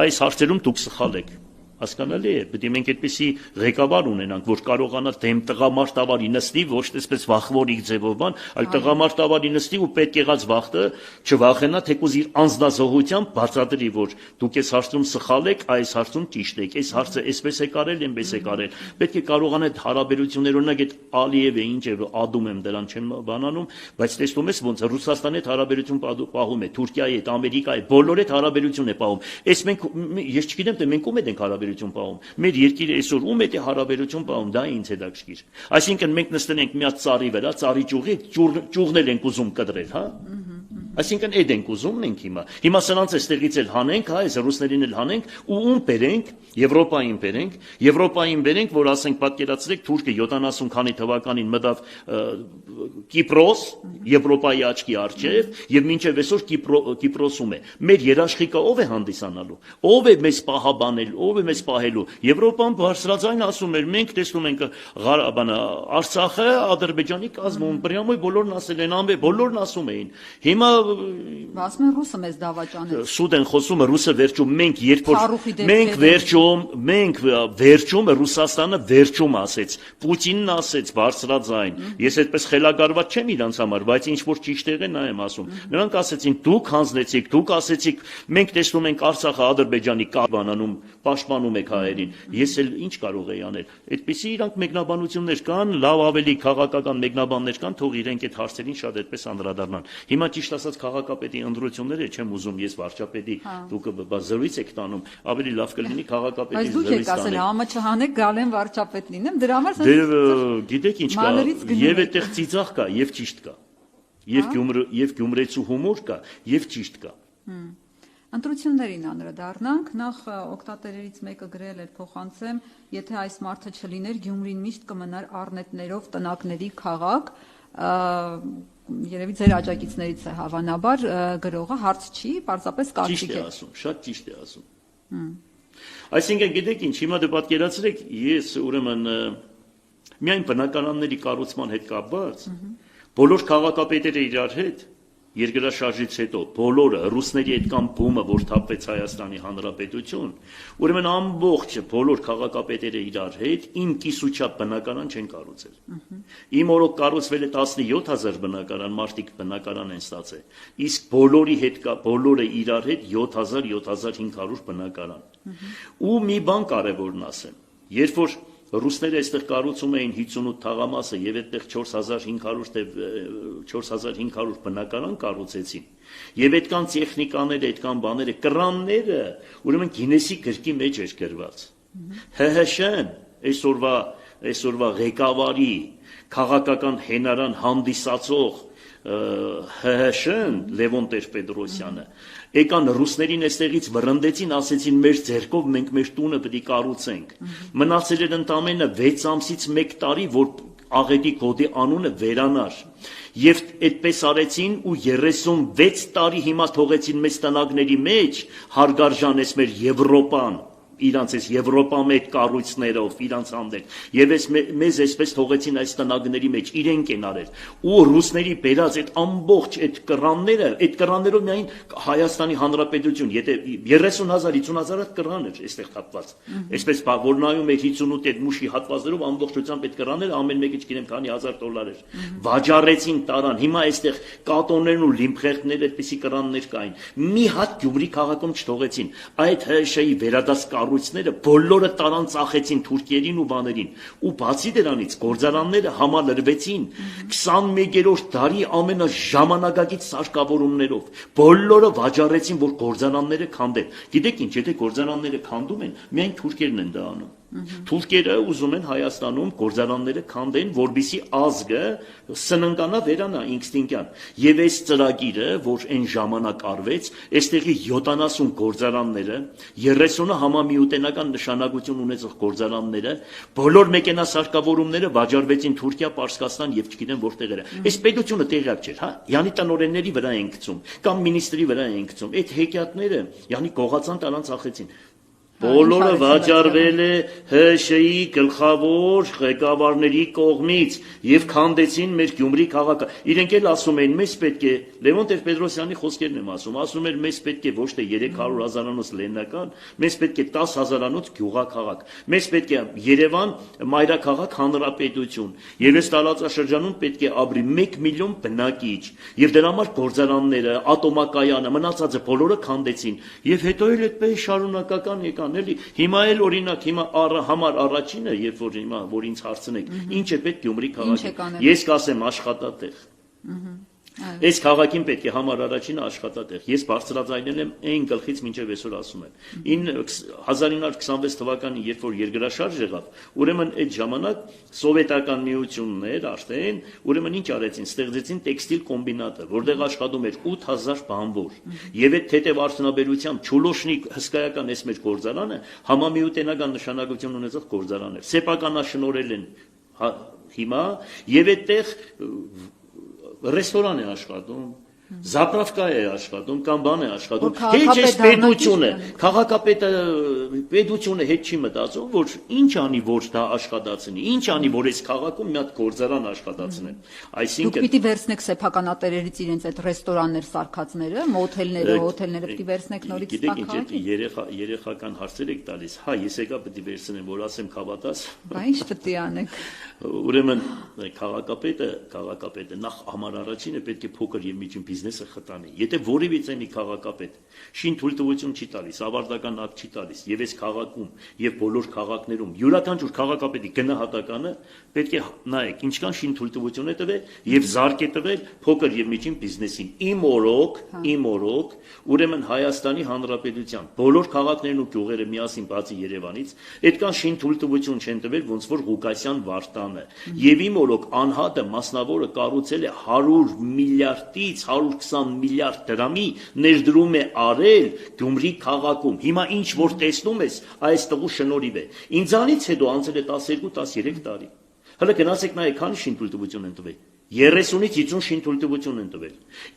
այս հարցերում դուք սխալ եք հասկանալի է պետք է մենք այդպեսի ղեկավար ունենանք որ կարողանա դեմ տղամարդավարի նստի ոչ տեսպես վախվորիկ ձևով բան այլ տղամարդավարի նստի ու պետք եղած վախտը չվախենա թեկուզ իր անձնազոհությամբ բացատրի որ դուք այս հարցում սխալ եք այս հարցում ճիշտ եք այս հարցը այսպես է կարել այնպես է կարել պետք է կարողանա այդ հարաբերություններ օրինակ այդ Ալիևը ինչ է ադում եմ դրան չեմ բանանում բայց տեսնում ես ոնց Ռուսաստանի հետ հարաբերություն պահում է Թուրքիայի հետ Ամերիկայի բոլորի հետ հարաբերություն է պահում այս մենք ես չգիտեմ թե մենք ում ենք հարաբերություն պահում մեր երկիրը այսօր ում է հարաբերություն պահում դա ինձ հետաքրքիր այսինքն մենք նստենք մի հատ ծառի վրա ծառի ճյուղի ճյուղնել ենք ուզում կտրել հա այսինքն այդ ենք ուզում մենք հիմա սրանց էստեղից էլ հանենք հա այս ռուսներին էլ հանենք ու ում բերենք Եվրոպային բերենք որ ասենք պատկերացրեք թուրքը 70 քանի թվականին մտավ Կիպրոս Եվրոպայի աչքի առջև եւ մինչեւ այսօր Կիպրոսում է մեր երաշխիքը ով է հանդիսանալու ով է մեզ պահաբանել ով է մեզ պահելու Եվրոպան բարձրաձայն ասում էր մենք տեսնում ենք Արցախը Ադրբեջանի կազմում բրյամոյ բոլորն ասել են բոլորն ասում էին հիմա ասում են ռուսը մեզ դավաճանեց սուտ են խոսում ռուսը վերջում մենք երբ որ մենք վերջում Ռուսաստանը վերջում ասեց Պուտինն ասեց բարձրաձայն ես այդպես խելագարված չեմ իրանց համար բայց ինչ որ ճիշտ եղե նա եմ ասում նրանք ասեցին դուք հանձնեցիք դուք ասեցիք մենք տեսնում ենք Արցախը Ադրբեջանի կառավարանում պաշտպանում եք հայերին ես էլ ինչ կարող եի անել այդպեսի իրանք մեկնաբանություններ կան լավ ավելի քաղաքական մեկնաբաններ կան թող իրենք այդ հարցերին շատ այդպես անդրադառնան հիմա ճիշտ ասած քաղաքապետի ընտրությունները չեմ ուզում ես վարչապետի դուք զրույց եք տանում ավելի լավ կլինի քաղաքապետի զրույց տանել համը չհանեք գալեն վարչապետ լինեմ դրա համար գիտեք ինչ կա եւ այդտեղ ծիծաղ կա եւ ճիշտ կա եւ գյումրեցու հումոր կա եւ ճիշտ կա Ընտրություններին անդրադառնանք նախ օգտատերերից մեկը գրել էր փոխանցեմ եթե այս մարդը չլիներ Գյումրին միշտ կմնար առնետներով տնակների քաղաք երևի ձեր աջակիցներից է հավանաբար գրողը հարց չի պարզապես կարծիք է շատ ճիշտ է ասում այսինքն գիտեք ինչ հիմա դե պատկերացրեք ես ուրեմն միայն բնակարանների կառուցման հետ կապված բոլոր քաղաքապետերը իրար հետ երկրաշարժից հետո բոլորը ռուսների այդքան բումը, որ թափվեց Հայաստանի Հանրապետություն, ուրեմն ամբողջ բոլոր քաղաքապետերը իրար հետ իմ կիսուչափ բնակարան չեն կառուցել։ Իմ օրոք կառուցվել է 17000 բնակարան, մարդիկ բնակարան են ստացել, իսկ բոլորի հետ բոլորը իրար հետ 7000-7500 բնակարան։ Ու մի բան կարևորն ասեմ, երբ որ ռուսները այստեղ կառուցում էին 58 թաղամասը եւ այդտեղ 4500 բնակարան կառուցեցին։ Եվ այդքան տեխնիկաները, այդքան բաները, կրանները, ուրեմն Գինեսի գրքի մեջ էր գրված։ ՀՀՇ-ն այսօրվա ղեկավարի քաղաքական հենարան հանդիսացող ՀՀՇ-ն Լևոն Տեր-Պետրոսյանը եկան ռուսներին այստեղից վռնդեցին, ասեցին մեր ձեռքով մենք մեր տունը պետք է կառուցենք։ Մնացել էր ընդամենը 6 ամսից 1 տարի, որ աղետի կոդի անունը վերանար։ Եվ այդպես արեցին ու 36 տարի հիմա թողեցին մեծ տնագների մեջ, հարգարժան էս մեր Եվրոպան, իրանց այս Եվրոպա մեծ կառույցներով, իրանց հանդեպ, եւ մեզ այսպես թողեցին այս տնագների մեջ, իրենք են արել։ Ու ռուսների բերած այդ ամբողջ այդ կրաններով միայն Հայաստանի Հանրապետություն, եթե 30000-50000 կրան էր այստեղ հատված։ Այսպես որ նայում եք 58 այդ մուշի հատվածներով ամբողջությամբ այդ կրանները ամեն մեկը չգիտեմ քանի $1000 էր։ Վաճառեցին տարան, հիմա այստեղ կատոներն ու լիմփխերտներ այդպիսի կրաններ կային։ Մի հատ Գյումրի քաղաքում չթողեցին։ Այդ ՀՇ-ի վերադաս կառույցները բոլորը տարան ծախեցին թուրքերին ու բաներին։ Ու բացի դրանից գործարանները համալրվեցին 21-րդ դարի ամենաժամանակակից սարքավորումներով։ Բոլորը վաճառեցին, որ գործարանները քանդեն։ Գիտեք ինչ, եթե գործարանները քանդում են, միայն թուրքերն են դա անում։ Թուրքերը ուզում են Հայաստանում գործարանները քանդեն, որբիսի ազգը սննկանա վերանա ինստինկտյան։ Եվ այս ծրագիրը, որ այն ժամանակ արվեց, այստեղի 70 գործարանները, 30-ը համամիութենական նշանակություն ունեցող գործարանները, բոլոր մեքենասարքավորումները վաճառվեցին Թուրքիա, Պարսկաստան եւ չգիտեմ որտեղ era։ Այս պետությունը տեղյակ չէր, հա։ Յանի տնօրենների վրա են գցում, կամ մինիստրի վրա են գցում։ Այդ հեքիաթները յանի գողացան տարան ծախեցին։ Բոլորը վաճառվել է ՀՇ-ի գլխավոր ղեկավարների կողմից եւ քանդեցին մեր Գյումրի քաղաքը։ Իրենք էլ ասում էին, մեզ պետք է Լևոն Տեր-Պետրոսյանի խոսքերն եմ ասում էր մեզ պետք է ոչ թե 300,000-անոց լեննական, մեզ պետք է 10,000-անոց գյուղաքաղաք։ Մեզ պետք է Երևան մայրաքաղաք հանրապետություն։ Եվ այս տարածաշրջանում պետք է ապրի 1 միլիոն բնակիչ։ Եվ դրա համար գործարանները, ատոմակայանը, մնացածը բոլորը քանդեցին։ Եվ հետո էլ այդպես շարունակական եկան։ Հիմա էլ օրինակ հիմա համար առաջինը, երբ որ հիմա որ ինձ հարցնեք, ինչ է պետք Գյումրի քաղաքի։ Ես կասեմ աշխատատեղ։ Այս քաղաքին պետք է համար առաջինը աշխատատեղ։ Ես բարձրաձայնել եմ այն գլխից մինչև այսօր ասում եմ։ 1926 թվականին, երբ որ երկրաշարժ եղավ, ուրեմն այդ ժամանակ սովետական միությունն էր արդեն, ուրեմն ինչ արեցին, ստեղծեցին տեքստիլ կոմբինատը, որտեղ աշխատում էր 8000 բանվոր։ Եվ այդ թեթև արդյունաբերությամբ Չուլոշնի հսկայական այս մեր գործարանը համամիութենական նշանակություն ունեցող գործարան էր։ Սեփականաշնորհել են հիմա եւ այդտեղ ռեստորան է աշխատում, Զապրավկա է աշխատում, կամ բան է աշխատում, հեչ այս պետությունը, պետությունը հետ չի մտածում, որ ինչ անի, որ դա աշխատացնի, ինչ անի, որ այս քաղաքում մի հատ գործարան աշխատացնեն։ Դուք պիտի վերցնեք սեփականատերերից իրենց այդ ռեստորաններ սարքածները, մոթելները, հոթելները պիտի վերցնեք նորից քաղաքի։ Երեխական հարցեր եք տալիս, հա, ես եկա պիտի վերցնեմ, որ ասեմ քավատաս։ Բա ինչ պիտի անեք։ Ուրեմն քաղաքապետը նախ համար առաջինը պետք է փոքր եւ միջին բիզնեսը խտանի։ Եթե որևիցե մի քաղաքապետ շին թույլտվություն չի տալիս, ավարտական ակտ չի տալիս, եւ այս քաղաքում եւ բոլոր քաղաքներում յուրաքանչյուր քաղաքապետի գնահատականը պետք է նայեք, ինչքան շին թույլտվություն է տվել եւ զարգ է տվել փոքր եւ միջին բիզնեսին։ Իմ օրոք, ուրեմն Հայաստանի Հանրապետության բոլոր քաղաքներն ու գյուղերը միասին բացի Երևանից, այդքան շին թույլտվություն չեն տվել, ոնց որ Ղուկասյան Վարդանը։ Եվ իմ օրոք անհատը մասնավորը կառուցել է 100 միլիարդից 120 միլիարդ դրամի ներդրում է արել Գյումրի քաղաքում։ Հիմա ինչ որ տեսնում ես, այս տղու շնորհիվ է։ Ինձանից հետո անցել է 12-13 տարի։ Հələ գնացեք նայեք, քանի շինթույլտվություն են տվել։ 30-ից 50 շինթույլտվություն են տվել։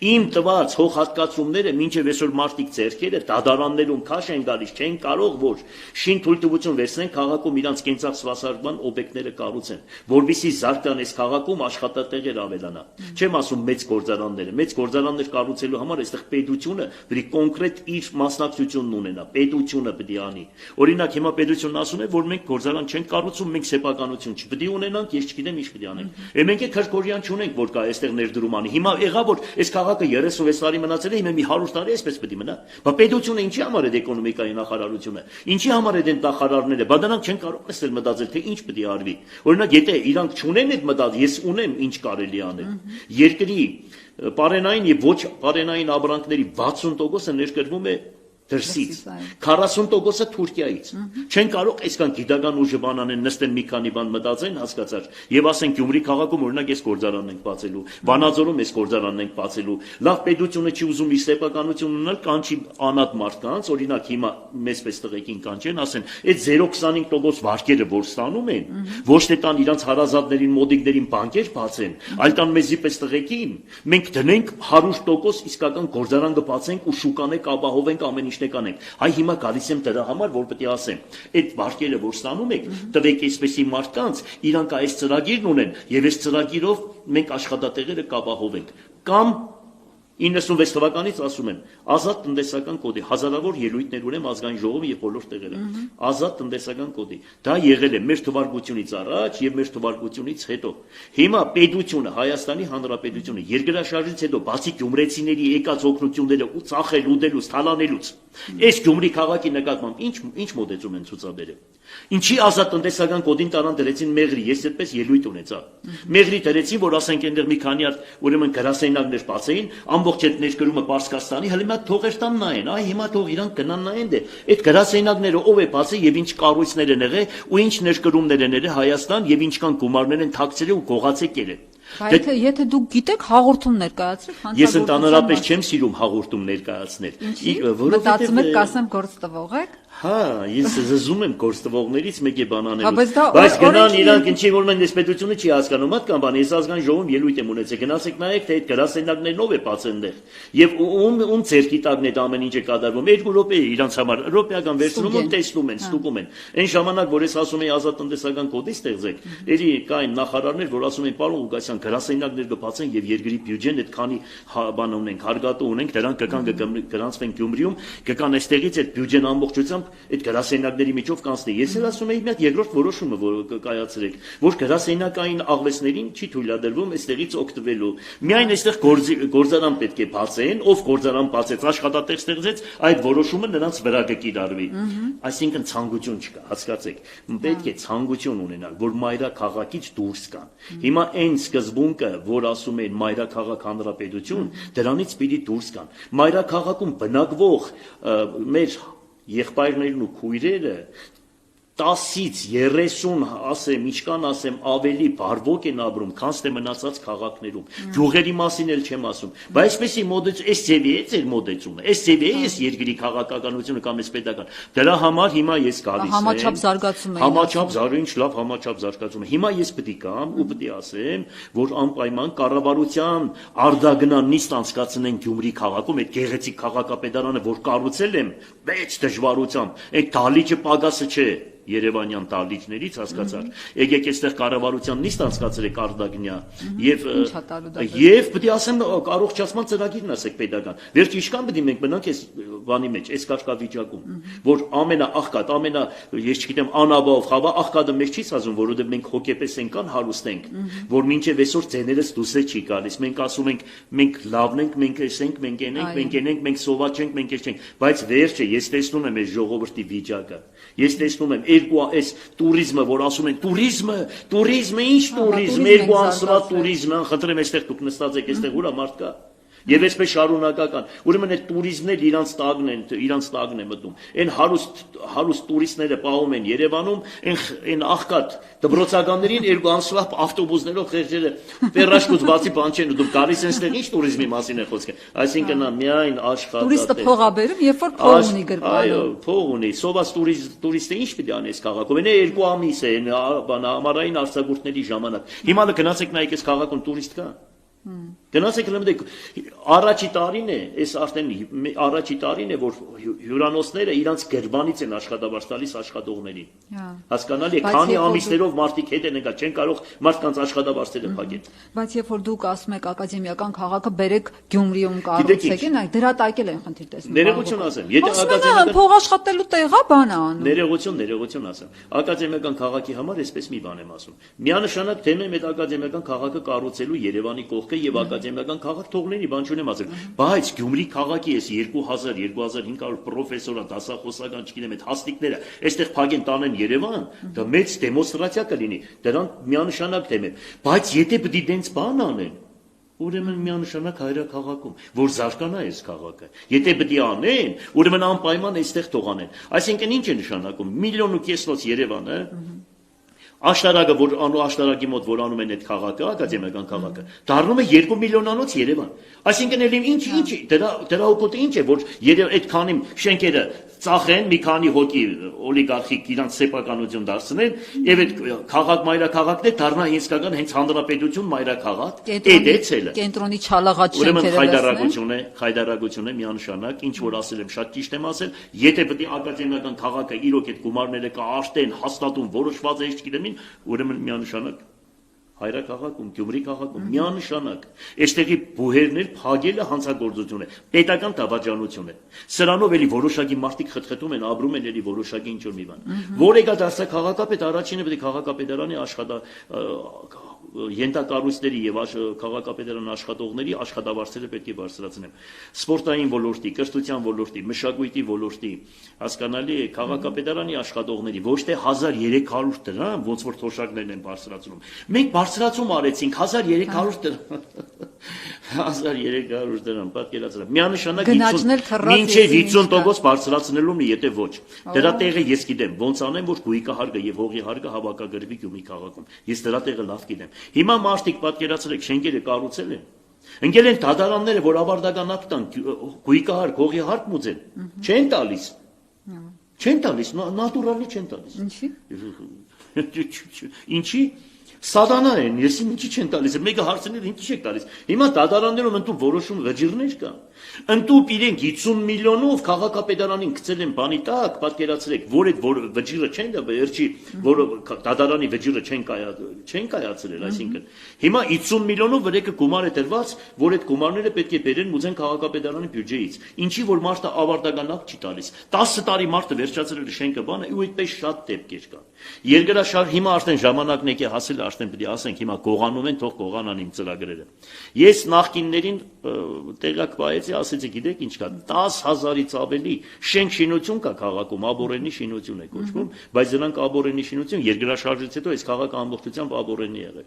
Իմ տված հողհատկացումները մինչև այսօր մարդիկ ձեռքերը դատարաններում քաշ են գալիս, չեն կարող որ շինթույլտվություն վերցնեն քաղաքում իրանց կենցաղ սպասարկման օբյեկտները կառուցեն, որովհետեւ զարգան այս քաղաքում աշխատատեղեր ավելանա։ Չեմ ասում մեծ գործարաններ կառուցելու համար այստեղ պետությունը դրի կոնկրետ իր մասնակցությունն ունենա, պետությունը պետք է անի։ Օրինակ հիմա պետությունն ասում է, որ մենք գործարան չենք կառուցում, մենք սեփականություն չպետք է ունենանք, ես չգիտեմ ինչ պետք է անենք։ Մենք քրկորյան չունենք, որ կա այստեղ ներդրում անի։ Հիմա եղավ որ այս քաղաքը 36 տարի մնացել է, հիմա մի 100 տարի այսպես պետք է մնա։ Բա պետությունը ինչի համար է էկոնոմիկայի նախարարությունը։ Ինչի համար է դեն նախարարները։ Բա դրանք չեն կարող նստել մտածել, թե ինչ պետք է արվի։ Օրինակ, եթե իրանք չունեն այդ մտածել, ես ունեմ ինչ կարելի անել։ Երկրի պարենային եւ ոչ պարենային ապրանքների 60%-ը ներկրվում է դրսից, 40%-ը Թուրքիայից։ Չեն կարող այսքան գիտական ուժը բանանեն, նստեն մի քանի բան մտածեն, հասկացար, եւ ասեն Գյումրի քաղաքում օրինակ այս գործարանն ենք բացելու, Վանաձորում այս գործարանն ենք բացելու։ Լավ պետությունը չի ուզում իր սեփականություն ունենալ, կանչի անհատ մարդկանց, օրինակ հիմա մեզպես տղեկին կանչեն, ասեն, այդ 0.25% վարկերը որ ստանում են, ոչ թե տան իրանց հարազատներին, մոդիկներին բանկեր բացեն, այլ տան մեզի պես տղեկին, մենք դնենք 100% իսկական գործարան կբացենք ու շուկանե կապահովենք ամեն ինչ կանենք։ Հայ հիմա գալիս եմ դրա համար, որ պետք է ասեմ, այդ վարկերը որ ստանում եք, տվեք այսպեսի մարդկանց, իրանք այս ծրագիրն ունեն, եւ այս ծրագիրով մենք աշխատատեղերը կապահովենք։ Կամ 96 թվականից ասում են, ազատ տնտեսական կոդի, հազարավոր ելույթներ ունեմ ազգային ժողովի եւ բոլոր տեղերը։ Ազատ տնտեսական կոդի։ Դա եղել է մեր թվարկությունից առաջ եւ մեր թվարկությունից հետո։ Հիմա պետությունը, Հայաստանի Հանրապետությունը երկրաշարժից հետո բացի գյումրեցիների եկած օգնությունները ու ծախել ուդելուց, թալանելուց, այս Գյումրի քաղաքի նկատմամբ ինչ մոտեցում են ցուցաբերել։ Ինչի ազատ տնտեսական կոդին տարան դրեցին մեղրի, ես այդպես ելույթ ունեցա։ Մեղրի դրեցին, որ ասենք այնտեղ մի քանի հատ ուրեմն գրասենյակներ բացեին, ամբողջ այդ ներկրումը Պարսկաստանի, հələ մա թողեր տան նայեն, այ հիմա թող իրան գնան նայեն դե։ Այդ գրասենյակները ով է բացել եւ ինչ կառույցներ են եղել ու ինչ ներկրումներ են եղել Հայաստան եւ ինչքան գումարներ են թաքցրել ու գողացել։ Եթե դուք գիտեք հաղորդում ներկայացրեք, ես ընդհանրապես չեմ սիրում հաղորդում ներկայացնել։ Մտածում եք կասեմ գործ տվող եք։ Հա, ես զզում եմ գործ տվողներից մեկի բան անելու։ Բայց գնան իրանք ինչի որ մենք այս պետությունը չի հասկանում, հատ կամ բան, ես ազգային ժողովում ելույթ եմ ունեցել, գնացեք նայեք թե այդ գրասենյակներն ով է բացել այնտեղ։ Եվ ում ձերքի տակն է ամեն ինչը կատարվում։ 2 րոպե է իրանց համար, րոպեական վերցնում ու տեսնում են, ստուգում են։ Այն ժամանակ որ ես ասում եի ազատ տնտեսական կոդի ստեղծեք, երի կային նախարարներ, որ ասում էին պարոն Ղուկասյան, գրասենյակներ կբացեն եւ երկրի բյուջեն այդքանի բան ունենք, հարգատու ունենք, դրանք կգան գրանցվեն Գյումրիում, կգան այստեղից այդ բյուջեն ամբողջությամբ այդ գրասենյակների միջով կանցնի։ Ես էլ ասում եի մի հատ երկրորդ որոշումը որ կայացրեք, որ գրասենյակային աղվեսներին չի թույլատրվում այստեղից օգտվելու։ Միայն այստեղ գործարան պետք է բացեն, ով գործարան բացեց, աշխատատեղ ստեղծեց, այդ որոշումը նրանց վրա կկիրառվի։ Այսինքն ցանկություն չկա, հասկացեք։ Պետք է ցանկություն ունենալ, որ մայրաքաղաքից դուրս գան։ Հիմա այն սկզբունքը, որ ասում են մայրաքաղաք հանրապետություն, դրանից պիտի դուրս գան։ Մայրաքաղաքում բնակվող մեր եղբայրներն ու քույրերը 10-ից 30 ասեմ, ինչքան ասեմ, ավելի բարվոք են ապրում, քան թե մնացած քաղաքներում։ Գյուղերի մասին էլ չեմ ասում։ Բայց այսպեսի մոդեցում, այս ձևի է ձեր մոդեցումը, այս ձևի է ես երկրի քաղաքականությունը կամ այս պետական։ Դրա համար հիմա ես գալիս եմ։ Համաչափ զարգացում է։ Համաչափ ինչ լավ համաչափ զարգացում է։ Հիմա ես պետք է գամ ու պետք է ասեմ, որ անպայման կառավարության արդագնան նիստ անցկացնեն Գյումրի քաղաքում, այդ գեղեցիկ քաղաքապետարանը, որ կառուցել եմ, մեծ դժվարությամբ, այդ դալիճը պակասը չէ։ Երևանյան դալիճներից հասկացար։ Եկեք այստեղ կառավարության նիստ անցկացրեք արդագնյա եւ պետք է ասեմ առողջացման ծրագիրն ասեք պետական։ Վերջ ինչքան պետք է մենք մնանք այս բանի մեջ, այս կարգավիճակում, որ ամենաաղքատ, ես չգիտեմ, անաբավ, խավա աղքատը մեզ չի սազում, որովհետեւ մենք հոգեպես ենքան հարուստ ենք, որ մինչեւ այսօր ցեներս դուրս չի գալիս։ Մենք ասում ենք, մենք լավն ենք, մենք էսենք, մենք ենենք, մենք սոված չենք, մենք էս չենք, բայց վերջը ես տեսնում եմ այս ժողովրդի վիճակը։ Ես տեսնում եմ այս տուրիզմը, որ ասում են տուրիզմը, ինչ տուրիզմ, երկու ամսվա տուրիզմը, խնդրեմ այստեղ դուք նստած եք, այստեղ ուրա մարդ կա։ Եւ այսպես շարունակական։ Ուրեմն այդ տուրիզմն էլ իրանց տագն է մտնում։ Այն հարուստ տուրիստները պահում են Երևանում, այն աղքատ դպրոցականներին երկու ամսվա ավտոբուսներով խեղճերը պերաշկուց բացի բան չեն ուտում։ Գալիս են ստեղ ինչ տուրիզմի մասին է խոսքը։ Այսինքն միայն աշխատած։ Տուրիստը փող ա բերում, երբ որ փող ունի գրպանը։ Այո, փող ունի։ Սոված տուրիստը ինչ պիտի անի այս քաղաքում։ Այն երկու ամիս է, ամառային արձակուրդների ժամանակ։ Հիմա գնացեք նայեք այս քաղաքում տուրիստ կա։ Գնացեք լմդեք առաջի տարին է, այս արդեն առաջի տարին է, որ հյուրանոցները իրանց գրբանից են աշխատավարձ տալիս աշխատողներին։ Հասկանալի է, քանի ամիսներով մարդիկ հետ են եկա, չեն կարող մարդկանց աշխատավարձերը փակել։ Բայց երբ որ դուք ասում եք ակադեմիական քաղաքը բերեք Գյումրիում կառուցեք, այն դրա տակել են խնդիր տեսնում։ Ներողություն ասեմ, եթե ակադեմիական փող աշխատելու տեղ է բան անում։ Ներողություն ասեմ։ Ակադեմիական քաղաքի համար այսպես մի բան եմ ասում։ Միանշանակ թեմ եմ այդ ակադեմիական քաղաքը կառուցելու Երևանի կողքը եւ ակադեմիական քաղաք թողնի, բան չունեմ ասել, բայց Գյումրի քաղաքի էս 2000-2500 պրոֆեսորա, դասախոսական, չգիտեմ, այդ հաստիկները, այստեղ փագեն տանեն Երևան, դա մեծ դեմոնստրացիա կլինի, դրանք միանշանակ թեմ են, բայց եթե պիտի դենց բան անեն, ուրեմն միանշանակ հայրաքաղաքում, որ զարգանա այս քաղաքը, եթե պիտի անեն, ուրեմն անպայման այստեղ թողանեն, այսինքն ինչ է նշանակում, 1.5 միլիոն Երևանը, աշտարակը, որ աշտարակի մոտ որ անում են այդ քաղաքը, ակադեմիական քաղաքը, դառնում է 2 միլիոնանոց Երևան։ Այսինքն ելի ինչ դրա օգուտը ինչ է, որ այդ քանի շենքերը ծախեն մի քանի հոգի օլիգարխիկ իրանց սեփականություն դարձնեն եւ այդ քաղաք մայրաքաղաքն է դառնա իսկական հենց հանրապետություն մայրաքաղաք, էդեցելը։ Կենտրոնի չալաղած շենքերը խայդարագություն է միանշանակ, ինչ որ ասել եմ, շատ ճիշտ եմ ասել, եթե պետք է ակադեմիական քաղաքը իրոք այդ գումարները կարտեն, հաստատում, որոշված է, չգիտեմ, ուրեմն միանշանակ հայրաքաղաքում, Գյումրի քաղաքում միանշանակ այստեղի բուհերներ փագելը հանցագործություն է, պետական դավաճանություն է։ Սրանով էլի որոշակի մարդիկ խտխտում են, ապրում են էլի որոշակի ինչ որ մի բան։ Որ եկա դարձա քաղաքապետ, առաջինը պետք է քաղաքապետարանի ենթակառույցների եւ քաղաքապետարան աշխատողների աշխատավարձերը պետք է բարձրացնեն։ Սպորտային ոլորտի, կրթության ոլորտի, մշակույթի ոլորտի, հասկանալի է, քաղաքապետարանի աշխատողների ոչ թե 1300 դրամ, ոնց որ թոշակներն են բարձրացնում։ Մենք բարձրացում արեցինք 1300 դրամ։ 1300 դրամ, պատկերացրեք։ Միանշանակ մինչև 50% բարձրացնելու մի, եթե ոչ։ Դրա տեղը ես գիտեմ, ոնց անեմ, որ գույկահարգը եւ հողի հարգը հավաքագրվի Գյումրի քաղաքում։ Ես դրա տեղը լավ գիտեմ։ Հիմա մարդիկ պատկերացրեք շենքերը կառուցել են։ Ընկել են դատարանները, որ ավարտական ակտ տան, գույկահարկ, հողի հարկ մուծեն։ Չեն տալիս։ Չեն տալիս, նատուրալի չեն տալիս։ Ինչի։ Ինչի։ Սատանա են, ես ինչի չեն տալիս, մեկը հարցնել ինչի չեք տալիս։ Հիմա դատարաններում ընդու որոշում վճիրներ կան։ Ընդու իրենք 50 միլիոնով քաղաքապետարանին գցել են բանի տակ, պատկերացրեք, որ այդ վճիրը չեն դա վերջի, որ դատարանի վճիրը չեն կայացրել, այսինքն հիմա 50 միլիոնով վրեկը գումար է դրված, որ այդ գումարները պետք է բերեն մուծեն քաղաքապետարանի բյուջեից։ Ինչի որ մարդը ավարտական ակտ չի տալիս։ 10 տարի մարդը վերջացրել է շենքը բանը, ու այդպես շատ դեպքեր կան։ Երկրաշարժ հիմա արդեն ժամանակն եկե հասել արդեն պետք է ասենք հիմա գողանում են, թող գողանան իմ ծրագրերը։ Ես նախկիններին տեղակ պահեցի, ասեցի, գիտեք ինչ կա, 10,000-ից ավելի շենք շինություն կա քաղաքում, աբորենի շինություն է կոչվում, բայց դրանք աբորենի շինություն, երկրաշարժից հետո այս քաղաքը ամբողջությամբ աբորենի եղել։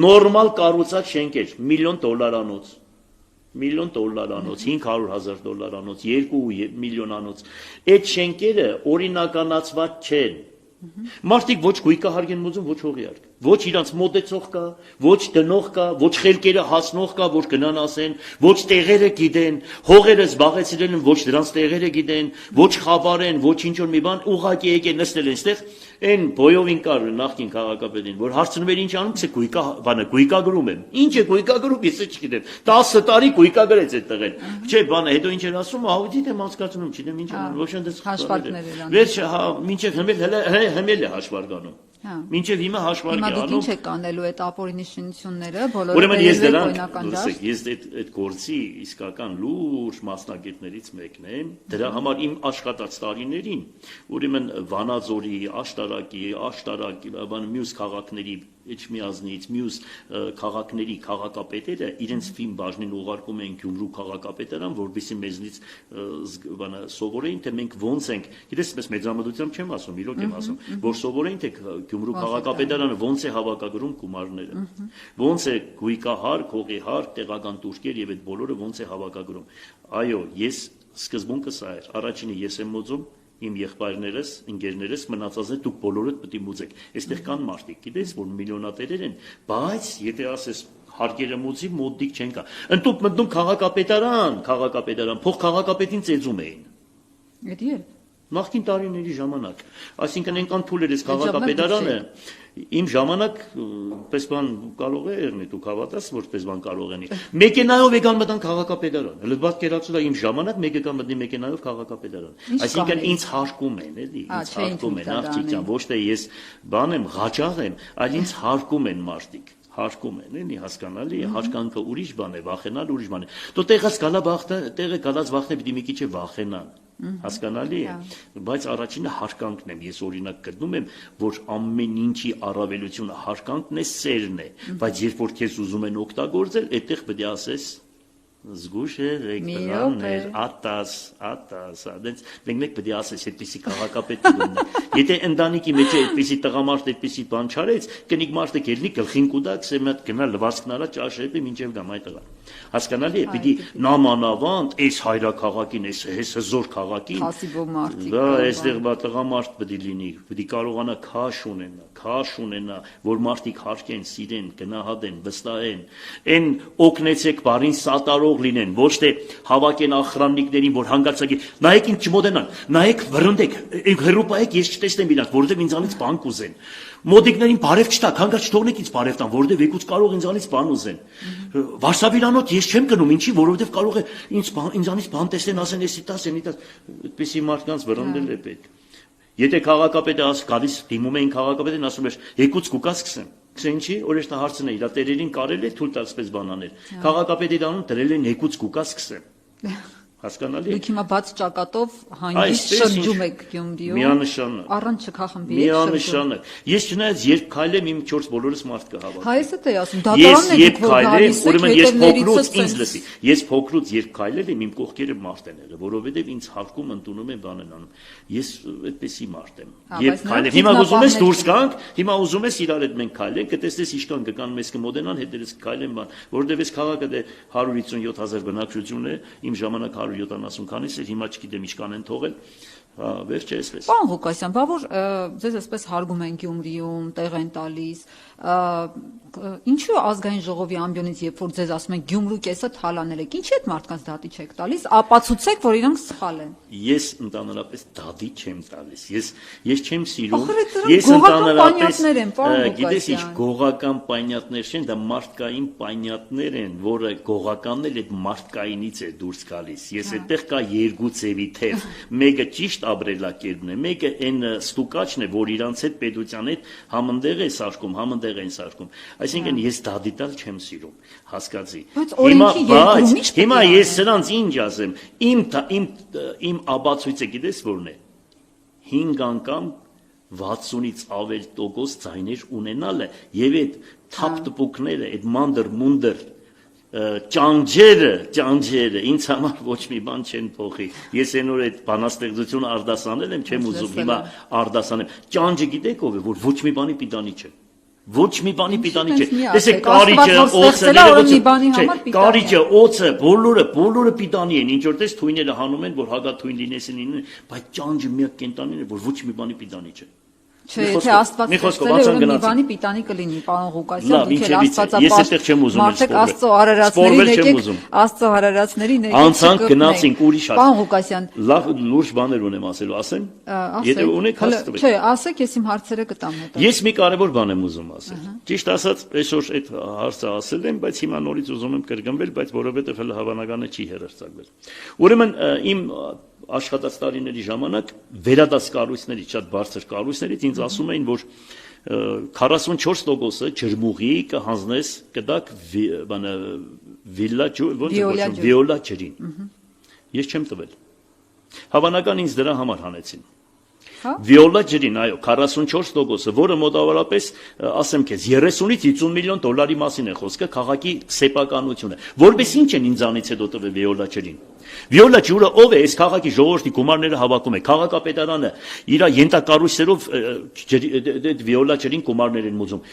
Նորմալ կառուցած շենքեր, $1 միլիոն, $1 միլիոն, $500,000, 2 միլիոնանոց։ Այդ շենքերը օրինականացված չեն։ Մարդիկ ոչ գույկահարկ են մուծում, ոչ հողի հարկ, ոչ իրանց մոտեցող կա, ոչ դնող կա, ոչ խելքերը հասնող կա, որ գնան ասեն, ոչ տեղերը գիտեն, հողերը զբաղեցրել են, ոչ դրանց տեղերը գիտեն, ոչ խաբար են, ոչ ինչ որ մի բան, ուղղակի եկեն նստել են այստեղ, այն բոյովին կար նախկին քաղաքապետին, որ հարցնում էր ինչ անում, բանը գույկագրում եմ, ինչ է գույկագրում, ես չգիտեմ, 10 տարի գույկագրեց այդ տղեն, չէ, բանը հետո ինչ էր ասում, աուդիտ եմ անցկացնում, չգիտեմ ինչ անում, ոչ այնպես վերջ, մինչև հմել է հաշվարկանում։ Մինչև հիմա հաշվարկ է անում։ Հիմա դուք ինչ եք անելու այդ ապօրինի շինությունները, բոլորը ուրեմն ես դրանք, ես այդ գործի իսկական լուրջ մասնագետներից մեկն եմ, դրա համար իմ աշխատած տարիներին, ուրեմն Վանաձորի, Աշտարակի, մյուս քաղաքների Էջմիածնից մյուս քաղաքների քաղաքապետերը իրենց ֆիլմ բաժնին ուղարկում են Գյումրու քաղաքապետարան, որովհետեւ մեզնից սովորեին, թե մենք ոնց ենք, գիտես, ես մեծամտությամբ չեմ ասում, իրոք եմ ասում, որ սովորեին, թե Գյումրու քաղաքապետարանը ոնց է հավաքագրում գումարները, ոնց է գույքահարկ, հողիհարկ, տեղական տուրքեր եւ այդ բոլորը ոնց է հավաքագրում։ Այո, ես սկզբունքը սա էր, առաջինը ես եմ մոծում, իմ եղբայրներս, ընկերներս մնացածը դուք բոլորդ պետք է մուծեք։ Այստեղ կան մարդիկ, գիտես, որ միլիոնատերեր են, բայց եթե ասես հարկերը մուծի մոտիկ չեն կա։ Ընտուք մտնում քաղաքապետարան, փող քաղաքապետին ծեծում էին։ Էդի է։ Նախկին տարիների ժամանակ, այսինքն այնքան թույլ էր այս քաղաքապետարանը, իմ ժամանակ պես բան կարող է եղնի, դուք հավատաս, որ պես բան կարող եղնի։ Մեքենայով եկան մտան քաղաքապետարան, հələ բաց կերացուլա իմ ժամանակ մեկ եկան մտնի մեքենայով քաղաքապետարան։ Այսինքն ինձ հարկում են, էլի, ինձ հարկում են, աղջիկ ջան, ոչ թե ես բան եմ, ղաճաղ եմ, այլ ինձ հարկում են մարդիկ։ Հարկում են, էլի հասկանալի է, հարկանքը ուրիշ բան է, վախենալ ուրիշ բան է։ Դու տեղը գալած վախն է պիտի մի քիչ է վախենան, հասկանալի է, բայց առաջինը հարկանքն եմ, ես օրինակ գտնում եմ, որ ամեն ինչի առավելությունը հարկանքն է, սերն է, բայց երբ որ քեզ ուզում են օգտագործել, այդտեղ պետք է ասես զգուշ եղեք բաններ, ատաս, դենց մենք պետք է ասես այդպիսի քաղաքապետ դառնա։ Եթե ընտանիքի մեջ այդպիսի տղամարդ այդպիսի բան չարեց, կնիկ մարդը կելնի գլխին կուտակ, սեմա գնա լվացքն արա ճաշեպի մինչև գամ այդ տղա։ Հասկանալի է, պիտի նամանավանդ այս հայրաքաղաքին, այս հզոր քաղաքին, դա այստեղ տղամարդ պետք է լինի, պետք է կարողանա քաշ ունենա, որ մարդիկ հարգեն, սիրեն, գնահատեն, վստահեն, այն օգնեցեք բարին սատարող լինեն, ոչ թե հավաքեն ախրաննիկներին, որ հանգարցակի, նայեք ինձ չմոտենան, նայեք վրընդեք, հեռուպայեք, ես չտեսնեմ իրանց, որովհետև ինձանից բան կուզեն։ Մոդիկներին բարև չտակ, հանգարց չթողնեք ինձ բարև տան, որովհետև եկուց կարող ինձանից բան ուզեն։ Վարշավիրանոց ես չեմ գնում, ինչի, որովհետև կարող է ինձանից բան տեսնեն, ասեն, էսի տաս, այդպիսի մարդկանց վրընդել է պետք։ Եթե քաղաքապետը գալիս դիմում էին քաղաքապետին, ասում էր, եկուց կուկա սկսեմ։ Քսե ինչի, օրեշտա հարցն է, իրա տերերին կարել է թույլ տալ սպես բանաներ։ Քաղաքապետի դանում դրել են եկուց կուկա սկսեմ։ Հասկանալի։ Դուք հիմա բաց ճակատով հանգիստ շրջում եք Գյումրիում։ Միանշանակ։ Առանց չքախմբի եք շրջում։ Միանշանակ։ Ես չնայած երբ քայլեմ իմ 4 բոլորս մարդ կհավաքեն։ Հայեսը թե ասում, դատարանն եք որ գալիս եք, ուրեմն ես փոքրուց ինձ լսի։ Ես փոքրուց երբ քայլել եմ, իմ կողքերը մարդ են եղել, որովհետև ինձ հարկում ընդունում են բան են անում։ Ես այդպեսի մարդ եմ։ Երբ քայլեմ, հիմա ուզում ես դուրս գանք, հիմա ուզում ես իրար հետ մենք քայլենք, կտեսնես իշքան կգան մեզ կմոտենան, հետերս քայլեն բան, որովհետև այս քաղաքը դե 157,000 բնակչություն է, իմ ժամանակ 170 քանի հիմա չգիտեմ ինչքան են թողել, վերջը էսպես։ Պարոն Ղուկասյան, բա որ ձեզ այսպես հարգում են Գյումրիում, տեղ են տալիս, ինչու ազգային ժողովի ամբիոնից երբ որ ձեզ ասում են Գյումրու կեսը թալանել եք, ինչի այդ մարդկանց դատի չեք տալիս, ապացուցեք, որ իրանք սխալ են։ Ես ընդհանրապես դատի չեմ տալիս, ես չեմ սիրում, ես ընդհանրապես, գիտես ինչ, գողական պանյատներ չեն, դա մարդկային պանյատներ են, որը գողականն էլ այդ մարդկայինից է դուրս գալիս։ Ես այդտեղ կա երկու ձևի թև, մեկը ճիշտ ապրելակերպն է, մեկը այն ստուկաչն է, որ իրանց հետ պետության հետ համընդեղ է սարքում, համընդեղ են սարքում։ Այսինքն ես դատի տալ չեմ սիրում, հասկացի։ Հիմա ես սրանց ինչ ասեմ, իմ աբացույցը գիտես որն է, 5 անգամ 60-ից ավել տոկոս ձայներ ունենալը եւ այդ թափտպուկները, այդ մանդր ճանջերը ինձ համար ոչ մի բան չեն փոխի։ Ես այն որ այդ բանաստեղծությունը արդասանել եմ, չեմ ուզում հիմա արդասանեմ։ Ճանջը գիտեք ով է, որ ոչ մի բանի պիտանի չէ։ Ոչ մի բանի պիտանի չէ։ Տեսեք կարիճը, օծը, բոլորը պիտանի են, ինչ որ տես թույները հանում են, որ հագաթույն լինեսին, բայց ճանջը միակ կենտանին է, որ ոչ մի բանի պիտանի չէ։ Չէ, եթե Աստված ստեղծել է, մի բանի պիտանի կլինի, պարոն Ղուկասյան, դուք էլ աստվածապաշտ մարդեք, Աստծո արարածներին եկեք։ Անցանք գնացինք ուրիշ հաս։ Պարոն Ղուկասյան, լավ լուրջ բաներ ունեմ ասելու, ասեմ։ Եթե ունեք հաս տվեք։ Չէ, ասեք, ես իմ հարցերը կտամ հետո։ Ես մի կարևոր բան եմ ուզում ասել։ Ճիշտ ասած, այսօր այդ հարցը ասել եմ, բայց հիմա նորից ուզում եմ կրկնվել, բայց որովհետև հələ հավանական է չի հեռարձակվել։ Ուրեմն իմ աշխատած տարիների ժամանակ վերադաս կառույցների, շատ բարձր կառույցներից ինձ ասում էին, որ 44%-ը ջրմուղի կհանձնես կդակ վիոլա ջրին։ Ես չեմ տվել։ Հավանական ինձ դրա համար հանեցին։ Վիոլա ջրին, այո, 44%, որը մոտավորապես, ասեմ քեզ, 30-ից 50 միլիոն դոլարի մասին է խոսքը, քաղաքի սեփականությունը։ Որպես ինչ են ինձանից հետո տվել վիոլա ջրին։ Վիոլա ջուրը ով է, այս քաղաքի ժողովրդի գումարները հավաքում է, քաղաքապետարանը իր ենթակառույցերով վիոլա ջրին գումարներ են մուծում։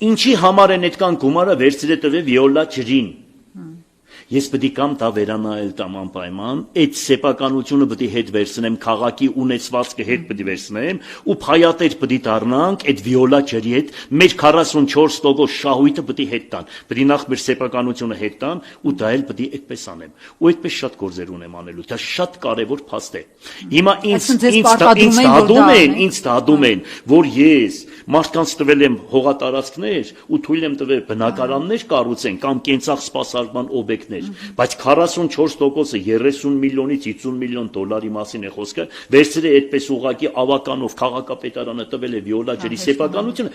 Ինչի համար են այդքան գումարը վերցրել տվել վիոլա ջրին։ Ես պետք է կամ դա վերանայել տամ անպայման, այդ սեփականությունը պետք է հետ վերցնեմ, քաղաքի ունեցվածքը հետ պետք է վերցնեմ, ու փայատեր պետք է դառնանք այդ վիոլա ջրի հետ, մեր 44% շահույթը պետք է հետ տան, պետք է նախ մեր սեփականությունը հետ տան, ու դա էլ պետք է այդպես անեմ։ Ու այդպես շատ գործեր ունեմ անելու, դա շատ կարևոր փաստ է։ Հիմա ինձ դադում են, որ ես մարդկանց տվել եմ հողատարածքներ ու թույլ եմ տվել բնակարաններ կառուցեն կամ կենցաղ սպասարկման օբյեկտներ, բայց 44%-ը 30 միլիոնից 50 միլիոն դոլարի մասին է խոսքը, վերցրել է այդպես ուղղակի ավականով քաղաքապետարանը տվել է վիոլա ջրի սեփականությունը։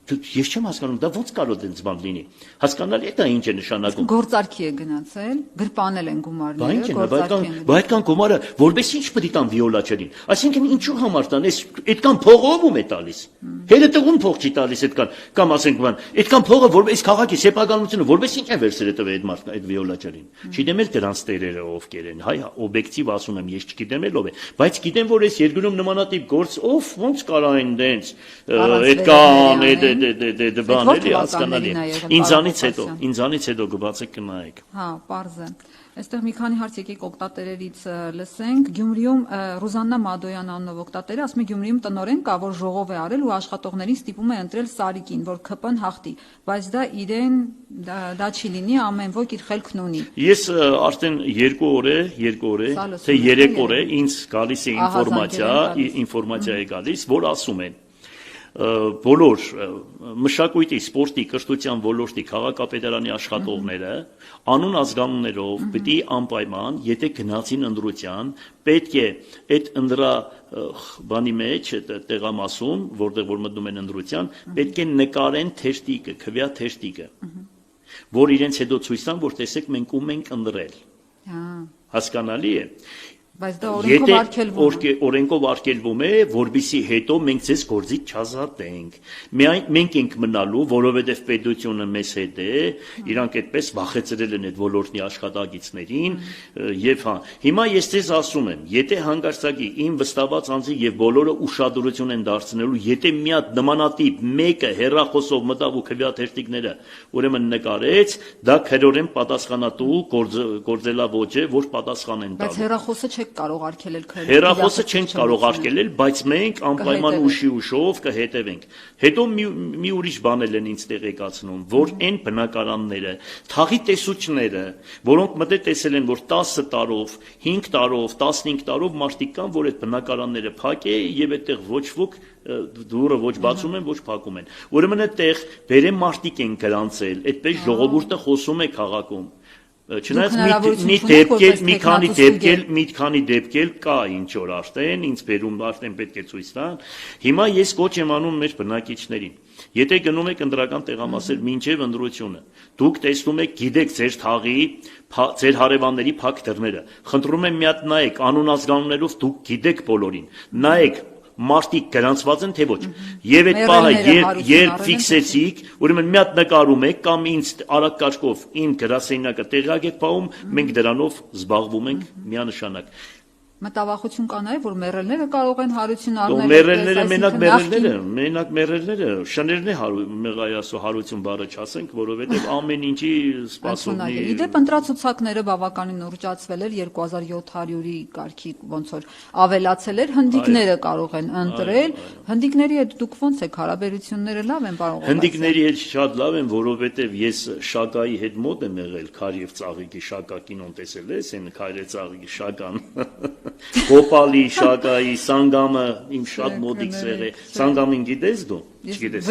Ես չեմ հասկանում, դա ոնց կարող է դեպի լինի։ Հասկանալի է դա ինչ է նշանակում։ Գործարքի է գնացել, գրպանել են գումարները, բայց այդքան գումարը որպես ինչ պետք է տան վիոլա ջրին։ Այսինքն ինչու համար տան, այդքան փողը ով է տալիս։ Հերը տղուն փող չի տալիս այդքան, կամ ասենք բան, այդքան փողը որպես քաղաքի սեփականությունը որպես ինչ է վերցրել տվել այդ մարդը այդ վիոլա ջրին։ Չգիտեմ էլ դրանց տերերը ովքեր են, հայ օբյեկտիվ ասում եմ, ես չգիտեմ էլ ով է, բայց գիտեմ որ այս երկրում նմանատիպ գործ ով ոնց կարող են դենց այդքան բան էլի հասկանալի է։ Ինձանից հետո գբացեք կնայեք։ Հա, պարզ է։ Այստեղ մի քանի հարց եկեք օգտատերերից լսենք։ Գյումրիում Ռուզաննա Մադոյան անունով օգտատերը ասում է Գյումրիում տնօրեն կա, որ ժողով է արել ու աշխատողներին ստիպում է ընտրել Սարիկին, որ ԿՊ-ն հաղթի, բայց դա իրեն դա չի լինի, ամեն ոք իր խելքն ունի։ Ես արդեն 2 օր է, թե 3 օր է ինձ գալիս է ինֆորմացիա է գալիս, որ ասում են բոլոր մշակույթի, սպորտի, կրթության ոլորտի քաղաքապետարանի աշխատողները անուն ազգանուններով պետք է անպայման, եթե գնացին ընտրության, պետք է այդ ընդրա բանի մեջ, տեղամասում, որտեղ որ մտնում են ընտրության, պետք է նկարեն թերթիկը, քվյա թերթիկը, որ իրենց հետո ցույց տան, որ տեսեք մենք ում ենք ընտրել։ Հասկանալի է։ Բայց դա օրենքով արգելվում է, որբիսի հետո մենք ձեզ գործից չազատենք։ Մենք ենք մնալու, որովհետև պետությունը մեզ հետ է, իրանք այդպես վախեցրել են այդ ոլորտի աշխատակիցներին, եւ հիմա ես ձեզ ասում եմ, եթե հանգարցակի իմ վստահված անձի եւ բոլորը ուշադրություն են դարձնելու, եթե մի հատ նմանատիպ մեկը հեռախոսով մտավ ու քվյաթերթիկները, ուրեմն նկարեց, դա քրորեն պատասխանատու գործելավոճ է, որ պատասխան են տալու։ Բայց հեռախոսը կարող արգելել քրել։ Հեռախոսը չենք կարող արգելել, բայց մենք անպայման ուշով կհետևենք։ Հետո մի ուրիշ բան են ինձ տեղեկացնում, որ այն բնակարանները, թաղի տեսուչները, որոնք մտե տեսել են, որ 10 տարով, 5 տարով, 15 տարով մարդիկ կան, որ այդ բնակարանները փակ է եւ այդտեղ ոչ ոք դուրը ոչ բացում են, ոչ փակում են։ Ուրեմն այդտեղ բերեմ մարդիկ են գրանցել, այդպես ժողովուրդը խոսում է քաղաքում։ Չնայած մի քանի դեպքեր կա ինչ որ արդեն, ինձ բերում արդեն պետք է ցույց տան։ Հիմա ես կոչ եմ անում մեր բնակիչներին։ Եթե գնում եք ընտրական տեղամասեր մինչև ընտրությունը, դուք տեսնում եք, գիտեք ձեր թաղի, ձեր հարևանների փակ դռները։ Խնդրում եմ մի հատ նայեք, անուն ազգանուններով դուք գիտեք բոլորին։ Նայեք մարդիկ գրանցված են թե ոչ։ Եվ այդ պահը երբ ֆիքսեցիք, ուրեմն մի հատ նկարում եք կամ ինձ արագ կաշկով իմ գրասենյակը տեղյակ եք պահում, մենք դրանով զբաղվում ենք միանշանակ։ Մտավախություն կա նաև, որ մեռելները կարող են հարություն առնել։ Մենակ մեռելները, շներն է հարություն բառը չասենք, որովհետև ամեն ինչի սպասողնի։ Իդեպ ընտրացուցակները բավականին ուռճացվել էր 2700-ի կարգի ոնց որ ավելացել էր, հնդիկները կարող են ընտրել։ Հնդիկների հետ դուք ոնց եք հարաբերությունները լավ են կարող։ Հնդիկների հետ շատ լավ են, որովհետև ես Շակայի հետ մոտ եմ եղել, Քար եւ Ծաղիկի Շակա կինոն տեսել ես, այն Քար եւ Ծաղիկի Շական։ Գոպալի, Շակայի, Սանգամը իմ շատ մոդիկ սեր է։ Սանգամին գիտես դու։ Չգիտես։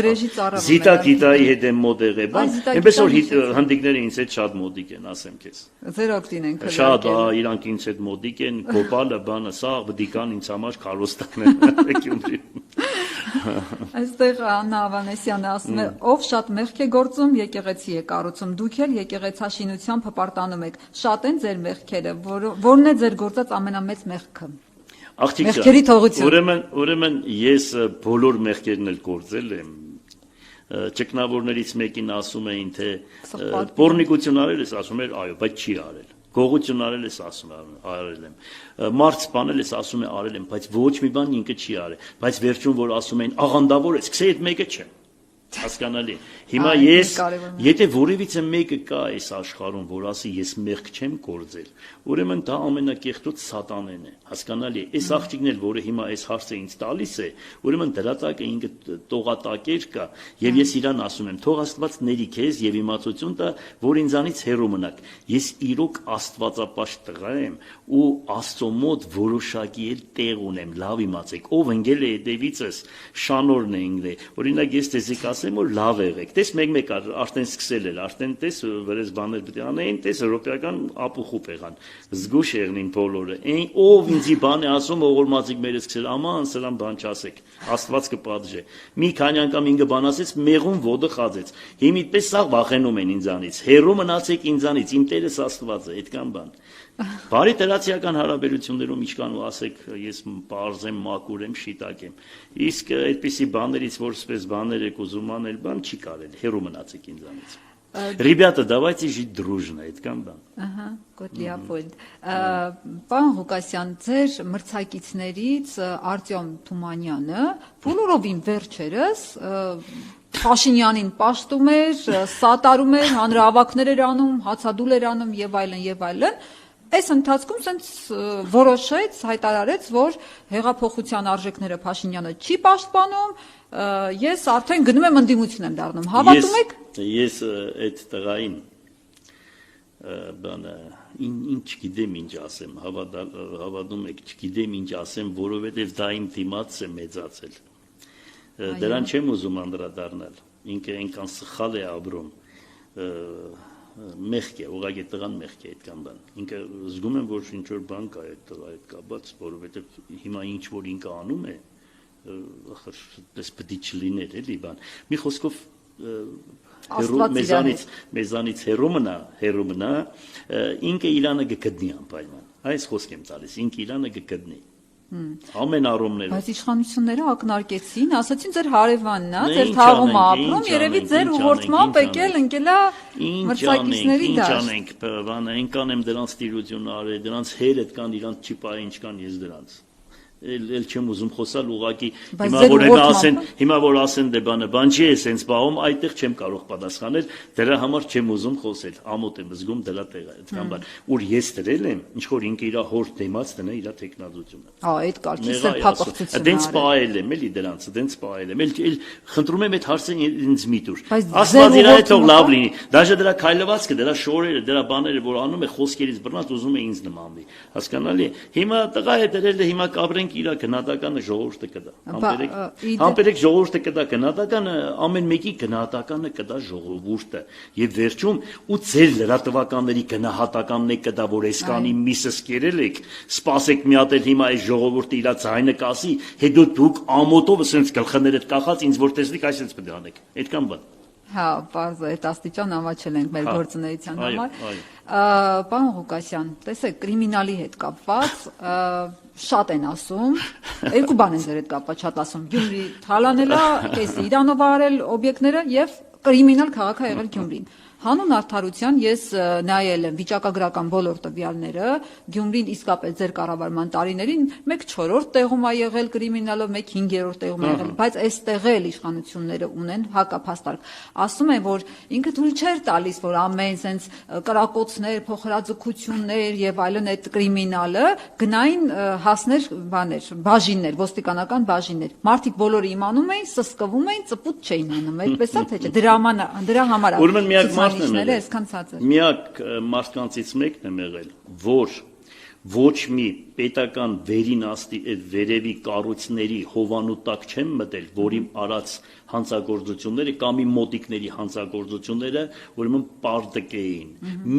Զիտա Գիտայի հետ եմ մոտ եղել, բան։ Այնպես որ հնդիկները ինձ հետ շատ մոդիկ են, ասեմ քեզ։ Ձեր օգտին են քրել։ Շատ, իրանք ինձ հետ մոդիկ են, Գոպալը, բանը, սա բդիկան ինձ համար քարոստակն է Գյումրի։ Այստեղ Աննա Ավանեսյանը ասում է, ով շատ մեղք է գործում, եկեղեցի է կառուցում, դուք էլ եկեղեցաշինությամբ հպարտանում եք, շատ են ձեր մեղքերը, որն է ձեր գործած ամենամեծ մեղքը։ Մեղքերի թողություն։ Ուրեմն ես բոլոր մեղքերն էլ գործել եմ։ Ճգնավորներից մեկին ասում էին, թե պոռնիկություն արել ես, ասում էր այո, բայց չի արել։ Գողություն արել ես, ասում արել եմ։ Մարդ սպանել ես, ասում է արել եմ, բայց ոչ մի բան ինքը չի արել։ Բայց վերջում որ ասում են աղանդավոր ես, գցե այդ մեկը չէ։ Հասկանալի։ Հիմա ես, եթե որևիցե մեկը կա այս աշխարհում, որ ասի ես մեղք չեմ գործել, ուրեմն դա ամենակեղտոտ սատանեն է։ Հասկանալի։ Այս աղջիկն էլ, որը հիմա այս հարցը ինձ տալիս է, ուրեմն դրա տակը ինքը տողատակեր կա, եւ ես իրան ասում եմ, թող Աստված ների քեզ եւ իմացություն տա, որ ինձանից հեռու մնաք։ Ես իրոք աստվածապաշտ տղա եմ ու Աստծո մոտ որոշակի էլ տեղ ունեմ, լավ իմացեք, ով ընկել է հետևիցս, շանորն է ընկել։ Օրինակ ես տեսեք ասեմ, որ լավ եղեք։ Տես մեկ արդեն սկսել էր, արդեն տես վրես բաներ պետք է անեին, տես ռոպեական ապուխուպ եղան։ Զգուշ եղնին բոլորը։ Այն ով ինձի բան է ասում, ողորմածիկ մերը սկսել, աման սրան բան չասեք։ Աստված կպատժե։ Մի քանի անգամ ինքը բան ասեց, մեղուն ոտը խածեց։ Հիմա այդպես սաղ վախենում են ինձանից։ Հերո մնացեք ինձանից, իմ Տերս Աստված է, այդքան բան։ Բարի տերացիական հարաբերություններում ինչքան ու ասեք, ես պարզ եմ, մաքուր եմ, շիտակ եմ։ Իսկ այդպիսի բաներից, որ սպես բաներ եք ուզում անել, բան չի կարելի, հերո մնացեք ինձանից։ Ребята, давайте жить дружно, այդքան բան։ Ահա, գոտլիա պոինտ։ Պարոն Ղուկասյան, ձեր մրցակիցներից Արտյոմ Թումանյանը բոլորովին վերջերս Փաշինյանին պաշտում էր, սատարում էր, հանրահավաքներ էր անում, հացադուլ էր անում եւ այլն եւ այլն։ Այս ընթացքում սենց որոշեց, հայտարարեց, որ հեղափոխության արժեքները Փաշինյանը չի պաշտպանում, ես արդեն գնում եմ ընդդիմություն եմ դառնում։ Հավատում եք։ Ես այդ տղային բանը ինչ գիտեմ ինչ ասեմ, հավատում եք, չգիտեմ ինչ ասեմ, որովհետև դա իմ դիմացն է մեծացել։ Դրան չեմ ուզում անդրադառնալ։ Ինքը այնքան սխալ է ապրում։ Մեղք է, ուղղակի տղան մեղք է այդքան բան։ Ինքը զգում եմ, որ ինչ որ բան կա այդ տղա հետ կապված, որովհետև հիմա ինչ որ ինքը անում է, ախր դες պետք է չլիներ էլի բան։ Մի խոսքով մեզանից հեռու մնա, ինքը իրանը կգտնի անպայման։ Այս խոսք եմ տալիս, ինքը իրանը կգտնի։ Ամեն առումներով։ Բայց իշխանությունները ակնարկեցին, ասացին ձեր հարևանն է, ձեր թաղում ապրում, երևի ձեր ուղղորդմամբ եկել ընկելա մրցակիցների դաշտ։ Ինչ անենք, բանը, այնքան եմ դրանց տիրություն արել, դրանց հերդ կան, իրանց չի պահի ինչքան ես դրանց։ Էլ չեմ ուզում խոսալ ուղղակի հիմա որ ասեն դե բան չի է սենց բաղում այդտեղ չեմ կարող պատասխանել դրա համար չեմ ուզում խոսել ամոթ եմ զգում դրա տեղը այդքան բան ուր ես դրել եմ ինչ որ ինքը իր հոր դեմած դնա իր տեխնազությունը այդ կարգի սրբապղծությունը դենց պահել եմ էլի դրանց դենց պահել եմ էլ խնդրում եմ այդ հարցը ինձ մի տուր ասված իր հետ թող լավ լինի դաժե դրա քայլվածքը դրա շորերը դրա բաները որ անում է խոսքերից բռնած ուզում է ինձ նմանվի հասկանալի հիմա տղա է դրել հիմա կապրենք իր գնահատականը ժողովուրդը կդա։ Համբերեք ժողովուրդը կդա գնահատականը, ամեն մեկի գնահատականը կդա ժողովուրդը։ Եվ վերջում ու ձեր լրատվականների գնահատականն է կդա, որ այսքանի միսս կերել եք, սպասեք մի հատ էլ հիմա այս ժողովուրդը իր ձայնը կասի, հետո դուք ամոթով ասենց գլխներդ կախած ինձ որ տեսնիք այսպես պետք է անեք։ Այդքան բան։ Հա, բարձ այդ աստիճան ամաչել ենք մեր գործունեության համար։ Պարոն Ղուկասյան, տեսեք, կրիմինալի հետ կապված շատ են ասում, երկու բան են ձեր հետ կապված շատ ասում, Գյումրի թալանել է, կես Իրանով արել օբյեկտները եւ կրիմինալ քաղաք է եղել Գյումրին։ Հանուն արդարության ես նայել եմ վիճակագրական բոլոր տվյալները, Գյումրին իսկապես ձեր կառավարման տարիներին 1/4 տեղում է եղել կրիմինալով, 1/5 տեղում է եղել, բայց այստեղ էլ իշխանությունները ունեն հակափաստարկ։ Ասում են, որ ինքը թույլ չէր տալիս, որ ամեն sense կրակոցներ, փոխհրաձգություններ եւ այլն այդ կրիմինալը գնային հասներ բաներ, բաժիններ, ոստիկանական բաժիններ։ Մարդիկ բոլորը իմանում էին, սսկվում էին, ծպուտ չէին անում, այդպես է թե չէ։ Դրա համար Միակ մարդկանցից մեկն եմ եղել, որ ոչ մի պետական վերին վերևի կառույցների հովանու տակ չեմ մտել, որ իմ արած հանցագործությունները կամ իմ մոտիկների հանցագործությունները ուրեմն պարտքեին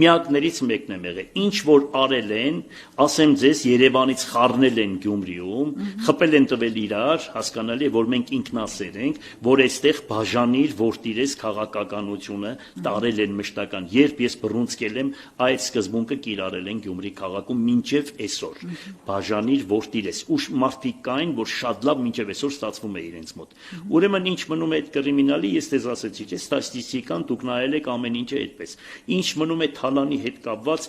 միակներից մեկն եմ եղել ինչ որ արել են ասեմ ձեզ Երևանից խառնել են Գյումրիում խփել են տվել իրար հասկանալի է որ մենք ինքնասեր ենք որ այստեղ բաժանիր որ տիրես քաղաքականությունը տարել են մշտական երբ ես բռունցքել եմ այդ սկզբունքը կիրառել են Գյումրի քաղաքում մինչև այսօր բաժանիր որ տիրես ու մարդիկ կային որ շատ լավ մինչև այսօր ստացվում է իրենց մոտ ուրեմն ինչ մնում է այդ կրիմինալի ես դες ասեցի չէ ստատիստիկան դուք նայել եք ամեն ինչը այդպես ինչ մնում է թալանի հետ կապված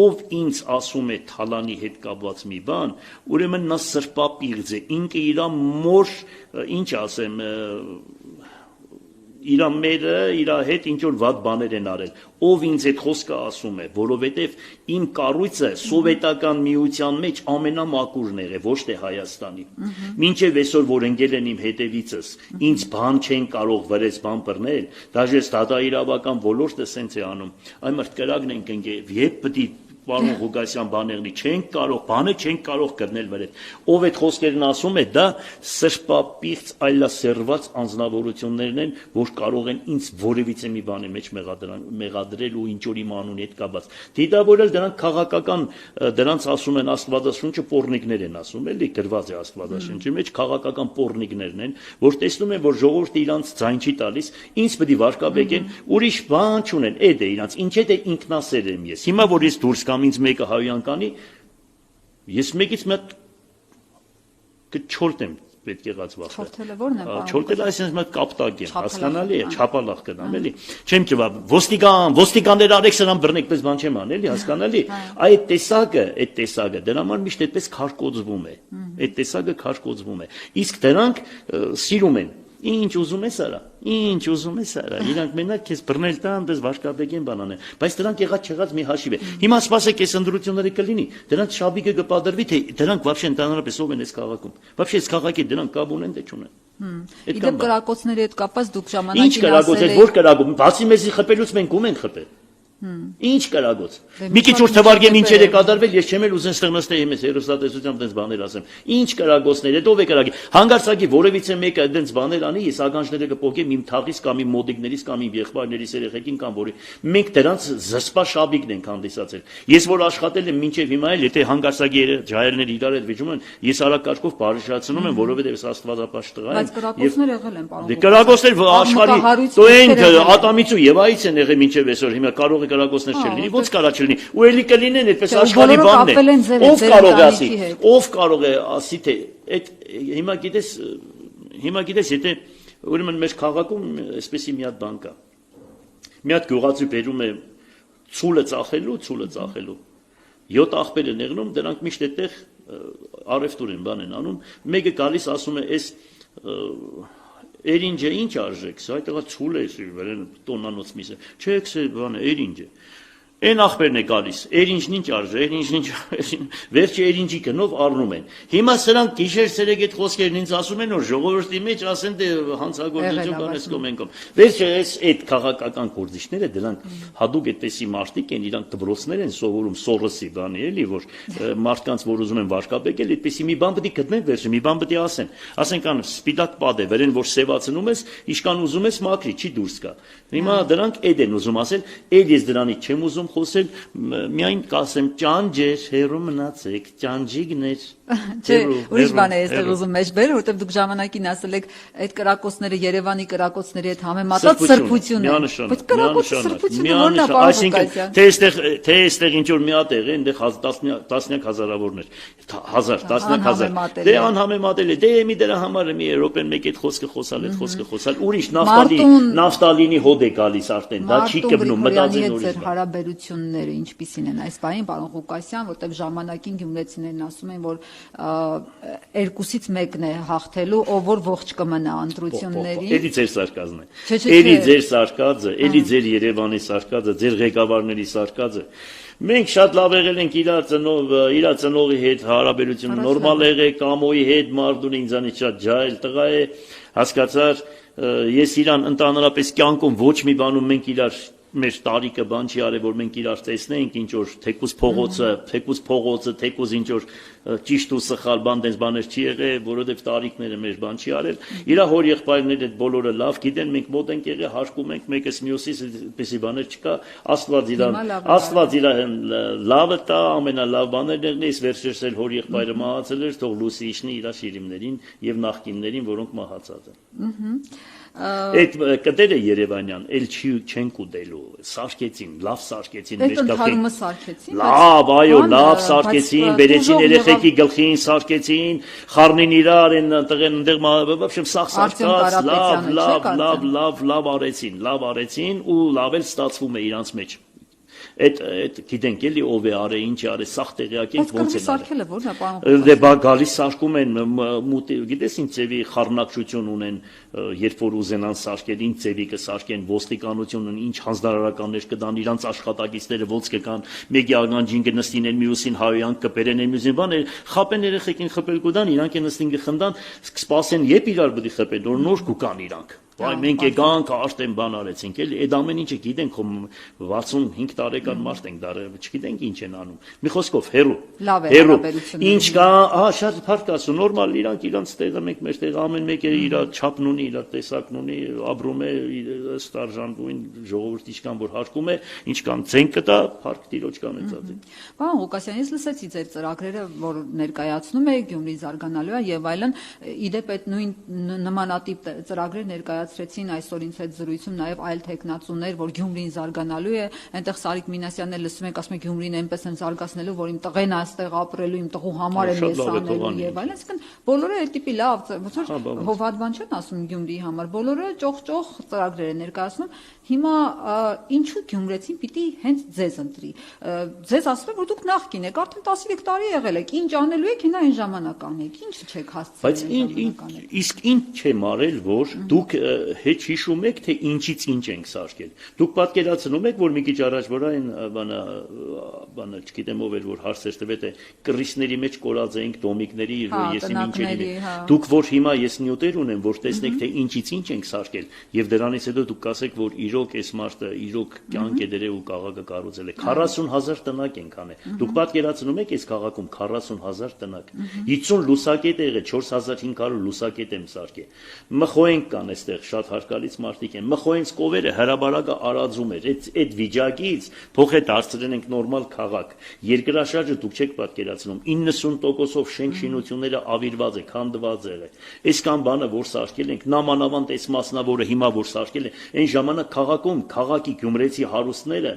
ով ինձ ասում է թալանի հետ կապված մի բան ուրեմն նա սրպապիղծ է ինքը իր մոր ինչ ասեմ իր մերը իր հետ ինչ որ վատ բաներ են արել ով ինձ այդ խոսքը ասում է որովհետև իմ կառույցը սովետական միության մեջ ամենամակուրն է ոչ թե Հայաստանի մինչև այսօր որ ընկել են իմ հետևիցս ինձ բան չեն կարող վրես բան բռնել դաժե ստատաիրավական ոլորտը սենց է անում այ մարդ կրակն ենք ընկել երբ պետք է Պարոն Ղուկասյան բաներնի չենք կարող բանը չենք կարող գտնել վրան ով այդ խոսքերն ասում է դա սրբապիղծ այլասերված անձնավորություններն են որ կարող են ինձ որևիցե մի բանի մեջ մեղադրել ու ինչ որ իմ անունի հետ կապված դիտավորել դրանք քաղաքական դրանց ասում են աստվածաշունչը պոռնիկներ են ասում էլի գրված է աստվածաշունչի մեջ քաղաքական պոռնիկներն են որ տեսնում են որ ժողովուրդը իրանց ձայն չի տալիս ինձ պետք է վարկաբեկեն ուրիշ բան չունեն այդ է իրանց ինչ է ինքնասեր եմ ես հիմա որ ես դուրս կամ ինձ մեկը հայոյան կանի ես մեկից մի հատ կչորտեմ պետք է եղած վախը Չորթելը ո՞րն է պարոն չորտելը այսինքն մի կապտակ եմ հասկանալի է չափալախ կդամ էլի չեմ ճվա ոստիկաններ արեք սրան բռնեք պես բան չեմ ան էլի հասկանալի այդ տեսակը դրա համար միշտ այդպես քարկոծվում է այդ տեսակը քարկոծվում է իսկ դրանք սիրում են Ինչ ուզում ես արա, իրանք մենակ քեզ բռնել տան, դες վարկաբեկեն բանանեն, բայց դրանք եղած չեղած մի հաշիվ է։ Հիմա սպասեք այս ընդրությունները կլինի, դրանք շաբիկը կպադրվի, թե դրանք вообще ընդհանրապես ով են այս քաղաքում։ Вообще այս քաղաքի դրանք կապ ունեն թե չունեն։ Իդեպ կրակոցների հետ կապված դուք ժամանակին Ինչ կրակոց է, որ կրակում, բացի մեզի խփելուց մենք ում ենք խփել։ Ինչ կրակոց։ Մի քիչ որ թվարկեմ ինչեր է կատարվել, ես չեմ էլ ուզեն ստեղ նստեի մեզ հերոստատեսությամբ դες բաներ ասեմ։ Ինչ կրակոցներ, այդ ով է կրակի։ Հանգարցակի որևիցե մեկը դες բաներ անի, ես ականջները կփոկեմ իմ թաղից կամ իմ մոդիկներից կամ իմ եղբայրներից երեխեքին կամ որի։ Մենք դրանց զսպա շաբիկն ենք հանդիսացել։ Ես որ աշխատել եմ մինչև հիմա էլ, եթե հանգարցակի ջահերներ իրար հետ վիճում են, ես արակարկով բարիշացնում եմ, որովհետև ես աստվածապաշտ տղա եմ։ Բայց կրակոցներ եղել են, պարոն։ Կրակոցներ աշխարհի տոեն ատամից ու Եվայից են եղել մինչև այսօր հիմա կարող կրակոցներ չլինի, ոնց կարա չլինի, ու էլի կլինեն այդպես աշխարհի բանն է։ Ով կարող է ասի թե այդ հիմա գիտես եթե ուրեմն մեր քաղաքում այսպեսի մի հատ բան կա։ Մի հատ գյուղացի բերում է ցուլը ծախելու 7 աղբեր են եղնում, դրանք միշտ այդտեղ արևտուր են բան են անում, մեկը գալիս ասում է այս Էրինջը ինչ արժեք, սա այդտեղա ցուլ է, վրան տոննանոց միսը։ Չէ, քսե բան է, էրինջ է։ Այն աղբերն է գալիս, էրինջն ինչ արժե, վերջը էրինջի գնով առնում են։ Հիմա սրանք գիշեր-ցերեկ այդ խոսքերն ինձ ասում են, որ ժողովրդի մեջ ասեն դե հանցագործություն կանես կոմենկոմ։ Վերջը այդ քաղաքական գործիչները դրանք հadoop այդպեսի մարդիկ են, իրանք դպրոցներ են սովորում սորոսի բանի էլի, որ մարդկանց որ ուզում են վարկաբեկել, այդպեսի մի բան պետք է գտնեն վերջը, մի բան պետք է ասեն կան սպիտակ պադ է, վերեն որ սևացնում ես, իշքան ուզում ես մաքրի, չի դուրս գա։ Հիմա դրանք այդ են ուզում ասել, այլ ես դրանից չեմ ուզում խոսել միայն կասեմ ճանջեր հերո մնացեք ճանջիգներ Չէ, ուրիշ բան է այստեղ ուզում մեջ բերել, որովհետև դուք ժամանակին ասել եք այդ կրակոցները Երևանի կրակոցների հետ համեմատած սրբություն է։ Բայց կրակոցը սրբությունը ո՞րն է, պարոն Ղուկասյան։ Թե այստեղ ինչ որ մի հատ եղե, այնտեղ տասնյակ հազարավորներ, տասնյակ հազար։ Դե անհամեմատել է։ Դե մի դրա համար մի Եվրոպեն մեկ այդ խոսքը խոսալ, ուրիշ նավթալինի հոդ է գալիս արդեն, դա չի կմնում, մտածեն ուրիշ բան։ Հարաբերությունները ինչպիսին են այս բանին, պարոն Ղուկասյան, որտեղ ժամանակին գյումրեցիներն ասում են, որ երկուսից մեկն է հաղթելու, ով որ ողջ կմնա ընտրությունների։ Էլի ձեր սարկածն է։ Էլի ձեր սարկածը, էլի ձեր Երևանի սարկածը, ձեր ղեկավարների սարկածը։ Մենք շատ լավ եղել ենք իր ծնողի հետ հարաբերություն նորմալ եղել, Կամոյի հետ Մարդուն ինձանից շատ ջահել տղա է, հասկացար, ես իրան ընդհանրապես կյանքում ոչ մի բանում մենք իրար մեր տարիքը բան չի արել, որ մենք իրար տեսնենք, ինչ որ թեկուզ փողոցը, թեկուզ ինչ որ ճիշտ ու սխալ բան դες բաներ չի եղել, որովհետև տարիքները մեր բան չի արել։ Իրա հոր եղբայրները այդ բոլորը լավ գիտեն, մենք մոտ ենք եղել, հաշկում ենք մեկս մյուսից, այդպեսի բաներ չկա, Աստված իրան լավը տա, ամենալավ բաներն էս վերջերս էլ հոր եղբայրը մահացել էր, թող լույսի իջնի իր շիրիմներին եւ նախկիններին, որոնք մահացած են։ Այդ կտերը Երևանյան էլ չեն կուտելու, սարքեցին, լավ սարքեցին, մեր կախին սարքեցին, լավ, այո, լավ սարքեցին, բերեցին երեխեքի գլխին սարքեցին, խառնին իրար են տղեն այնտեղ, вообще սաղ սարքած, լավ արեցին ու լավ էլ ստացվում է իրանց մեջ։ Այդ գիտենք էլի ով է արել, ինչ է արել, սաղ տեղյակ ենք ոնց է սարքելը որն է պարոն։ Դե բա գալիս սարքում են, գիտես ինչ ձևի խառնակցություն ունեն, երբ որ ուզենան սարքել, ինչ ձևի կսարքեն, ոստիկանությունն ինչ հանձնարարականներ կդան, իրանց աշխատակիցները ոնց կգան, մեկի ականջին կնստին են մյուսին հայոյան կպերեն են մյուսին բան, խապեն երեխեքին խփել կուտան, իրանք են նստին կխնդան, կսպասեն երբ իրար բդի խփեն, որ նոր կուկան իրանք։ Վայ մենք եկանք աշտեն բան արեցինք էլի այդ ամեն ինչը գիտենք 65 տարեկան մարդ ենք դարը չգիտենք ինչ են անում մի խոսքով հերո ինչ կա շատ փառք ասու նորմալ իրանք տեղը մենք մեր տեղը ամեն մեկը իր չափն ունի իր տեսակն ունի ապրում է ըստ արժանվույն ժողովրդի ինչքան որ հարկում է ինչքան ցենք կտա փառք տիրոջ կանեցած է Պարոն Ղուկասյան ես լսեցի ձեր ծրագրերը որ ներկայացնում եք Գյումրի զարգանալու է եւ այլն իդեպ այդ նույն նմանատիպ ծրագրեր ներկայացրեցին այսօր ինձ հետ զրույցում նաև այլ տեխնացուներ, որ Գյումրին զարգանալու է, այնտեղ Սարիկ Մինասյանն էլ լսում եք, ասում է Գյումրին այնպես են զարգացնելու, որ իմ տղեն այստեղ ապրելու, իմ տղու համար եմ ես անելու եւ այլն, այսինքն բոլորը այդ տիպի լավ, ոնց որ հովատ բան չեն ասում Գյումրիի համար, բոլորը ճոխ ծրագրեր են ներկայացնում։ Հիմա ինչու գյումրեցին պիտի հենց ձեզ ընտրի։ Ձեզ ասում են, որ դուք նախկին եք, արդեն 13 տարի եղել եք, ինչ անելու եք, հենա այն ժամանակ անեք, ինչ չեք հասցրել։ Բայց իսկ ինչ չեմ արել, որ դուք հետ հիշում եք, թե ինչից ինչ ենք սարքել։ Դուք պատկերացնում եք, որ մի քիչ առաջ որ այն բանը, չգիտեմ ով էր, որ հարցեր տվեց, կռիսների մեջ կորած էինք դոմիկների, եսի ինչերի։ Դուք որ հիմա ես նյութեր ունեմ, որ տեսնեք, թե ինչից ինչ ենք սարքել, եւ դրանից հետո դուք կասեք, որ իրոք այս մարդը իրոք կյանք է դրել ու քաղաքը կառուցել է 40,000 տնակ ենք անել։ Դուք պատկերացնում եք այս քաղաքում 40,000 տնակ։ 50 լուսակետ եղել, 4500 լուսակետ եմ սարքել։ Մխոենք կան այստեղ շատ հարկալից մարդիկ են։ Մխոյենց կովերը հրաբարակը արածում էր։ Այդ վիճակից փոխե դարձրել ենք նորմալ քաղաք։ Երկրաշարժը դուք չեք պատկերացնում 90%-ով շենք շինությունները ավիրված է, քանդված է։ Այսքան բանը որ սարքել ենք, նամանավանդ այս մասնավորը հիմա որ սարքել է, այն ժամանակ քաղաքում քաղաքի գյումրեցի հարուստները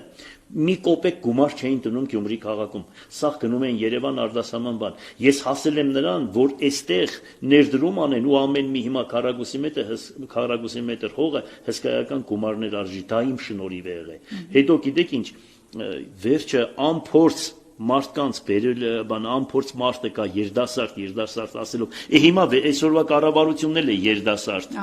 մի կոպեկ գումար չէին տնում Գյումրի քաղաքում։ Սաղ գնում են Երևան արտասահման բան։ Ես հասել եմ նրան, որ այստեղ ներդրում անեն ու ամեն մի հիմա քառակուսի մետր հողը հսկայական գումարներ արժի։ Դա իմ շնորհիվ է եղել։ Հետո գիտեք ինչ, վերջը ամփորձ մարդկանց բերել բան ամփորձ մարդը կա երդասարտ ասելով հիմա այսօրվա կառավարությունն էլ է երդասարտ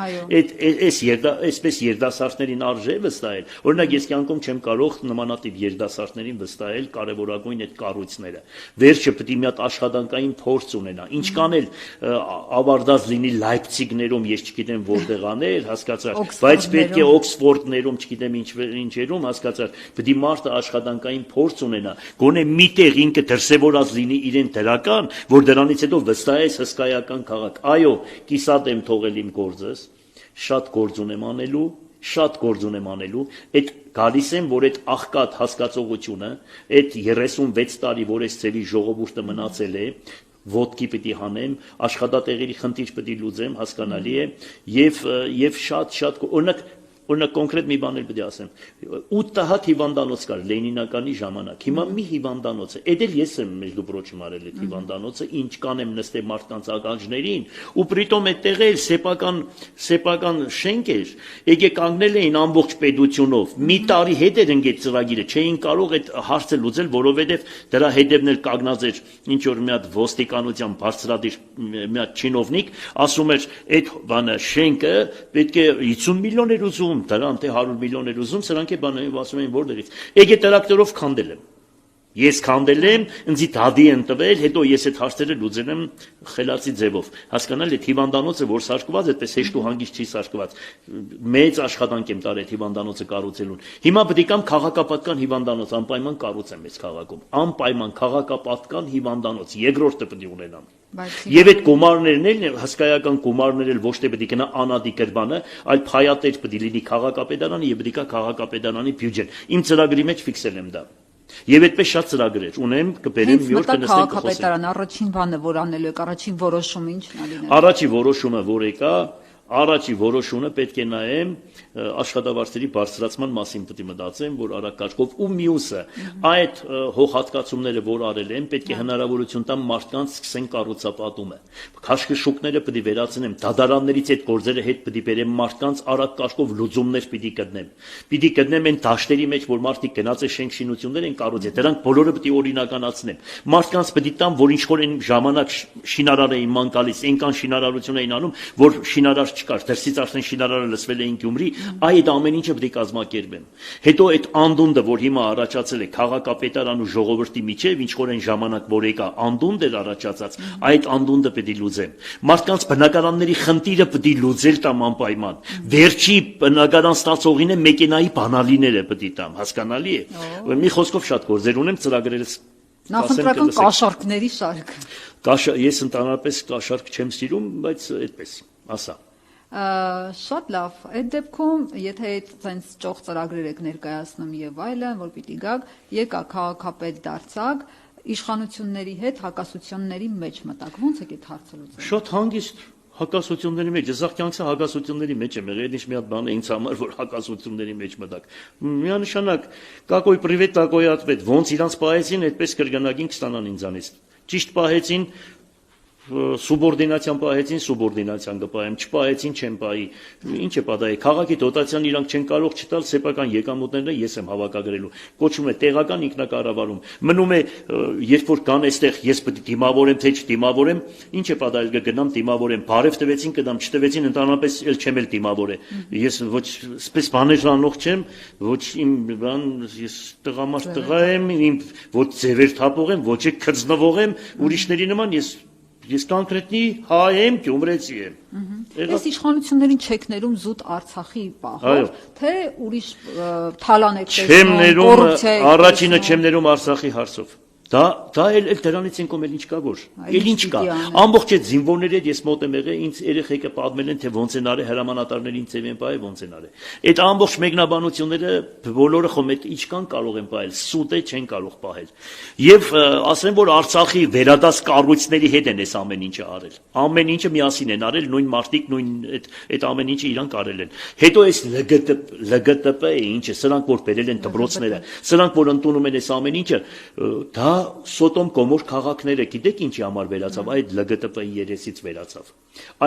այսպես երդասարտներին արժե վստահել օրինակ ես կյանքում չեմ կարող նմանատիպ երդասարտներին վստահել կարևորագույն այդ կառույցները վերջը պետք է մի հատ աշխատանքային փորձ ունենա ինչ կանել ավարտած լինի Լայպցիգներում ես չգիտեմ որտեղ աներ հասկացար բայց պետք է Օքսֆորդներում չգիտեմ ինչերում հասկացար պետք է մարդը աշխատանքային փորձ ունենա գոնե մի ինքը դրսևորած լինի իրեն դրական, որ դրանից հետո վստահես հսկայական քաղաք։ Այո, կիսատ եմ թողել իմ գործս, շատ գործ ունեմ անելու, այդ գալիս եմ, որ այդ աղքատ հասկացողությունը, այդ 36 տարի, որ այս ծևի ժողովուրդը մնացել է, ոտքի պիտի հանեմ, աշխատատեղերի խնդիր պիտի լուծեմ, հասկանալի է, եւ շատ օրինակ կոնկրետ մի բան էլ պետք է ասեմ 8 հատ հիվանդանոց կար Լենինականի ժամանակ հիմա մի հիվանդանոց է էդ էլ ես եմ մեր դուբրոջում արել այդ հիվանդանոցը ինչ կանեմ նստե մարդկանց ականջներին ու պրիտոմ այդտեղ էլ սեփական շենք էր եկե կանգնել էին ամբողջ պետությունով մի տարի հետ էր ընկել ծրագիրը չէին կարող այդ հարցը լուծել որովհետև դրա հետևն էլ կանգնած էր ինչ որ մի հատ ոստիկանության բարձրադիր մի հատ չինովնիկ ասում էր այդ բանը շենքը պետք է 50 միլիոն էր ուզում դրան թե 100 միլիոն էր ուզում սրանք է բանը ասում էին որտեղից եկե տրակտորով քանդել եմ Ես քանդել եմ, ինձի դադի են տվել, հետո ես այդ հարցերը լուծել եմ խելացի ձևով։ Հասկանալ այդ հիվանդանոցը, որ սարքված, այդպես հեշտ ու հանգիստ չի սարքված։ Մեծ աշխատանք եմ տարել այդ հիվանդանոցը կառուցելուն։ Հիմա պետք է կամ քաղաքապատկան հիվանդանոց անպայման կառուցեմ այս քաղաքում։ Անպայման քաղաքապատկան հիվանդանոց, երկրորդը պետք է ունենամ։ Եվ այդ գումարներն էլ հսկայական գումարներ էլ ոչ թե պետք է գնա Անադի Կրբանը, այլ փայատեր պետք է լինի քաղաքապետարանի եւ պետք է քաղաքապետարանի բյուջեն։ Իմ ծրագրի մեջ ֆիքսել եմ դա։ Եվ այդպես շատ ծրագրեր ունեմ, կբերեմ մի օր կնստենք կխոսենք։ Քաղաքապետարան առաջին բանը, որ անելու եք, առաջին որոշումը ի՞նչն է լինելու։ Առաջի որոշումը որ եկա, առաջի որոշումը պետք է նայեմ աշխատավարձերի բարձրացման մասին պետք է մտածեմ, որ արագ կարգով ու մյուսը այդ հողհատկացումները, որ արել են, պետք է հնարավորություն տամ մարդկանց սկսեն կառուցապատումը։ Քաշքշուկները պետք է վերացնեմ, դատարաններից այդ գործերը հետ պետք է բերեմ մարդկանց արագ կարգով լուծումներ պետք է գտնեմ։ Պետք է գտնեմ այն դաշտերի մեջ, որ մարդիկ գնաց է շենք շինություններ են կառուցել, դրանք բոլորը պետք է օրինականացնեմ։ Մարդկանց պետք է տամ, որ ինչ որ այն ժամանակ շինարար էին ման գալիս, այնքան շինարարություն էին անում, որ շինարար չկար, դրսից արդեն շինարարը լսվել էին Գյումրի, այդ ամեն ինչը պետք է կազմակերպեմ։ Հետո այդ անդունդը, որ հիմա առաջացել է քաղաքապետարան ու ժողովրդի միջև, ինչ որ այն ժամանակ որ եկա, անդունդ էր առաջացած, այդ անդունդը պետք է լուծեմ։ Մարդկանց բնակարանների խնդիրը պետք է լուծել տամ անպայման։ Վերջի բնակարան ստացողին է մեքենայի բանալիները պետք է տամ, հասկանալի է։ Մի խոսքով շատ գործեր ունեմ, ծրագրերս Նախընտրական կաշառքների շարք։ Ես ընդհանրապես կաշառք չեմ սիրում, բայց այդպես, ասա։ Շատ լավ, այդ դեպքում, եթե այդպես ճոխ ծրագրեր եք ներկայացնում եւ այլն, որ պիտի գաք, եկա քաղաքապետ դարձակ, իշխանությունների հետ հակասությունների մեջ մտակ, ո՞նց եք այդ հարցը լուծում։ Շատ հանգիստ հակասությունների մեջ, ես աղքյանքսը հակասությունների մեջ եմ եղել, ինչ մի հատ բան է ինձ համար, որ հակասությունների մեջ մտակ։ Միանշանակ, կակոյ պրիվետ, տակոյ ատվետ, ոնց իրանց պահեցին, այդպես կրկնակին կստանան ինձանից։ Ճիշտ պահեցին, սուբորդինացիան պահեցին, սուբորդինացիան կպահեմ, չպահեցին, չեմ պահի։ Ինչ է պատահի։ Քաղաքի դոտացիան իրանք չեն կարող չտալ, սեփական եկամուտները ես եմ հավաքագրելու։ Կոչվում է տեղական ինքնակառավարում։ Մնում է, երբ որ կան այստեղ, ես պետք է դիմավորեմ, թե չդիմավորեմ, ինչ է պատահել, կգնամ դիմավորեմ, բարև տվեցին, կդամ, չտվեցին, ընդհանրապես էլ չեմ էլ դիմավորե։ Ես ոչ սպես բաներժանող չեմ, ոչ իմ բան, ես տղամարդ տղա եմ, իմ ոչ ձևեր թափող եմ, ոչ քծնվող եմ, ուրիշների նման ես կոնկրետնի հայ եմ, գյումրեցի եմ։ Այս իշխանություններին չեք ներում զուտ Արցախի պահով, թե ուրիշ թալան եք տեսնում, կոռուպցիա եք։ Առաջինը չեմ ներում Արցախի հարցով։ Դա էլ դրանից ինքն էլ ինչ կա որ։ Էլ ինչ կա։ Ամբողջ այդ զինվորների հետ ես մոտ եմ եղել, ինձ երեխեքը պատմել են, թե ոնց են արել հրամանատարներին ծև են պահել, ոնց են արել։ Այդ ամբողջ մեկնաբանությունները բոլորը խոմ այդ ինչքան կարող են պահել, սուտ է չեն կարող պահել։ Եվ ասեմ, որ Արցախի վերադաս կառույցների հետ են այս ամեն ինչը արել։ Ամեն ինչը միասին են արել, նույն մարտիկ, նույն այդ ամեն ինչը իրանք արել են։ Հետո այս ԼԳՏՊ-ը ինչը, սրանք որ բերել են դպրոցները, սրանք որ ընդունում են այս ամեն ինչը, դա Սոտոմ Գոմոր քաղաքները գիտեք ինչի համար վերացավ, այդ ԼԳՏՊ-ի երեսից վերացավ։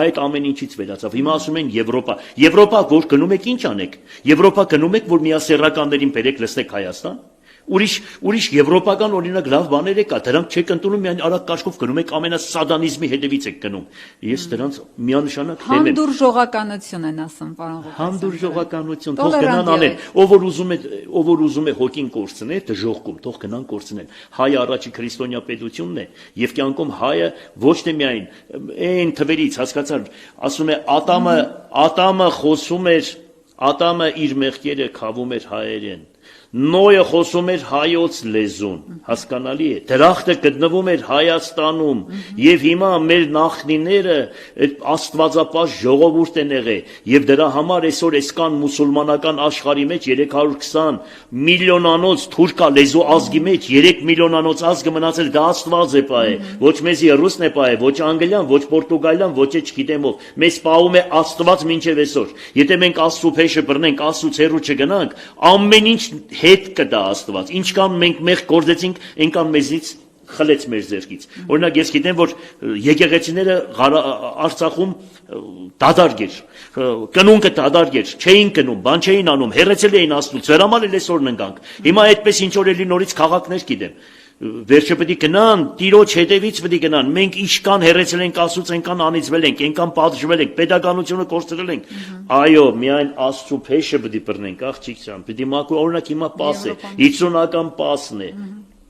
Այդ ամեն ինչից վերացավ։ Հիմա ասում են Եվրոպա, որ գնում եք ինչ անեք։ Եվրոպա գնում եք, որ միասեռականներին բերեք լստեք Հայաստան։ Ուրիշ եվրոպական օրինակ լավ բաներ կա, դրանք չեք ընդունում, միայն արագ կաշկով գնում եք ամենասադանիզմի հետևից եք գնում։ Ես դրանց միանշանակ դեմ եմ։ Հանդուրժողականություն են ասում, պարոն Ղուկասյան։ Հանդուրժողականություն, թող գնան անեն։ Ով որ ուզում է հոգին կորցնել, դժողքում, թող գնան կորցնեն։ Հայը առաջի քրիստոնյա պետությունն է, եւ կյանքում հայը ոչ թե միայն այն թվերից հասկացար, ասում է Ատամը խոսում էր, Ատամը իր մեղքերը քավում էր հայերեն։ Նոյը խոսում էր հայոց լեզուն, հասկանալի է, դրախտը գտնվում էր Հայաստանում, եւ հիմա մեր նախնիները աստվածապաշտ ժողովուրդ են եղել, եւ դրա համար այսօր այսքան մուսուլմանական աշխարհի մեջ 320 միլիոնանոց թուրքա լեզու ազգի մեջ 3 միլիոնանոց ազգը մնացել դա Աստված է պահել, ոչ մեզի ռուսն է պահել, ոչ անգլիան, ոչ պորտուգալիան, ոչ չգիտեմ ով, մեզ պահում է Աստված մինչև այսօր։ Եթե մենք Աստծո փեշը բռնենք, Աստծուց հեռու չգնանք, ամեն ինչ հետ կդա Աստված, ինչքան մենք մեղ գործեցինք, այնքան մեզից խլեց մեր ձեռքից։ Օրինակ ես գիտեմ, որ եկեղեցիները Արցախում դադարք էր, կնունքը դադարք էր, չէին կնում, բան չէին անում, հեռացել էին Աստծուց, վերամալ էլ այսօրն ընկանք։ Հիմա այդպես ինչ որ էլի նորից քաղաքներ գիտեմ։ Վերջը պետք է գնան, տիրոջ հետևից պետք է գնան։ Մենք ինչքան հեռացել ենք Աստծուց, այնքան անիծվել ենք, այնքան պատժվել ենք, պետականությունը կորցրել ենք։ Այո, միայն Աստծո փեշը պետք է բռնենք, աղջիկ ջան, պետք է մաքուր օրինակ հիմա պաս է, 50-ական պասն է։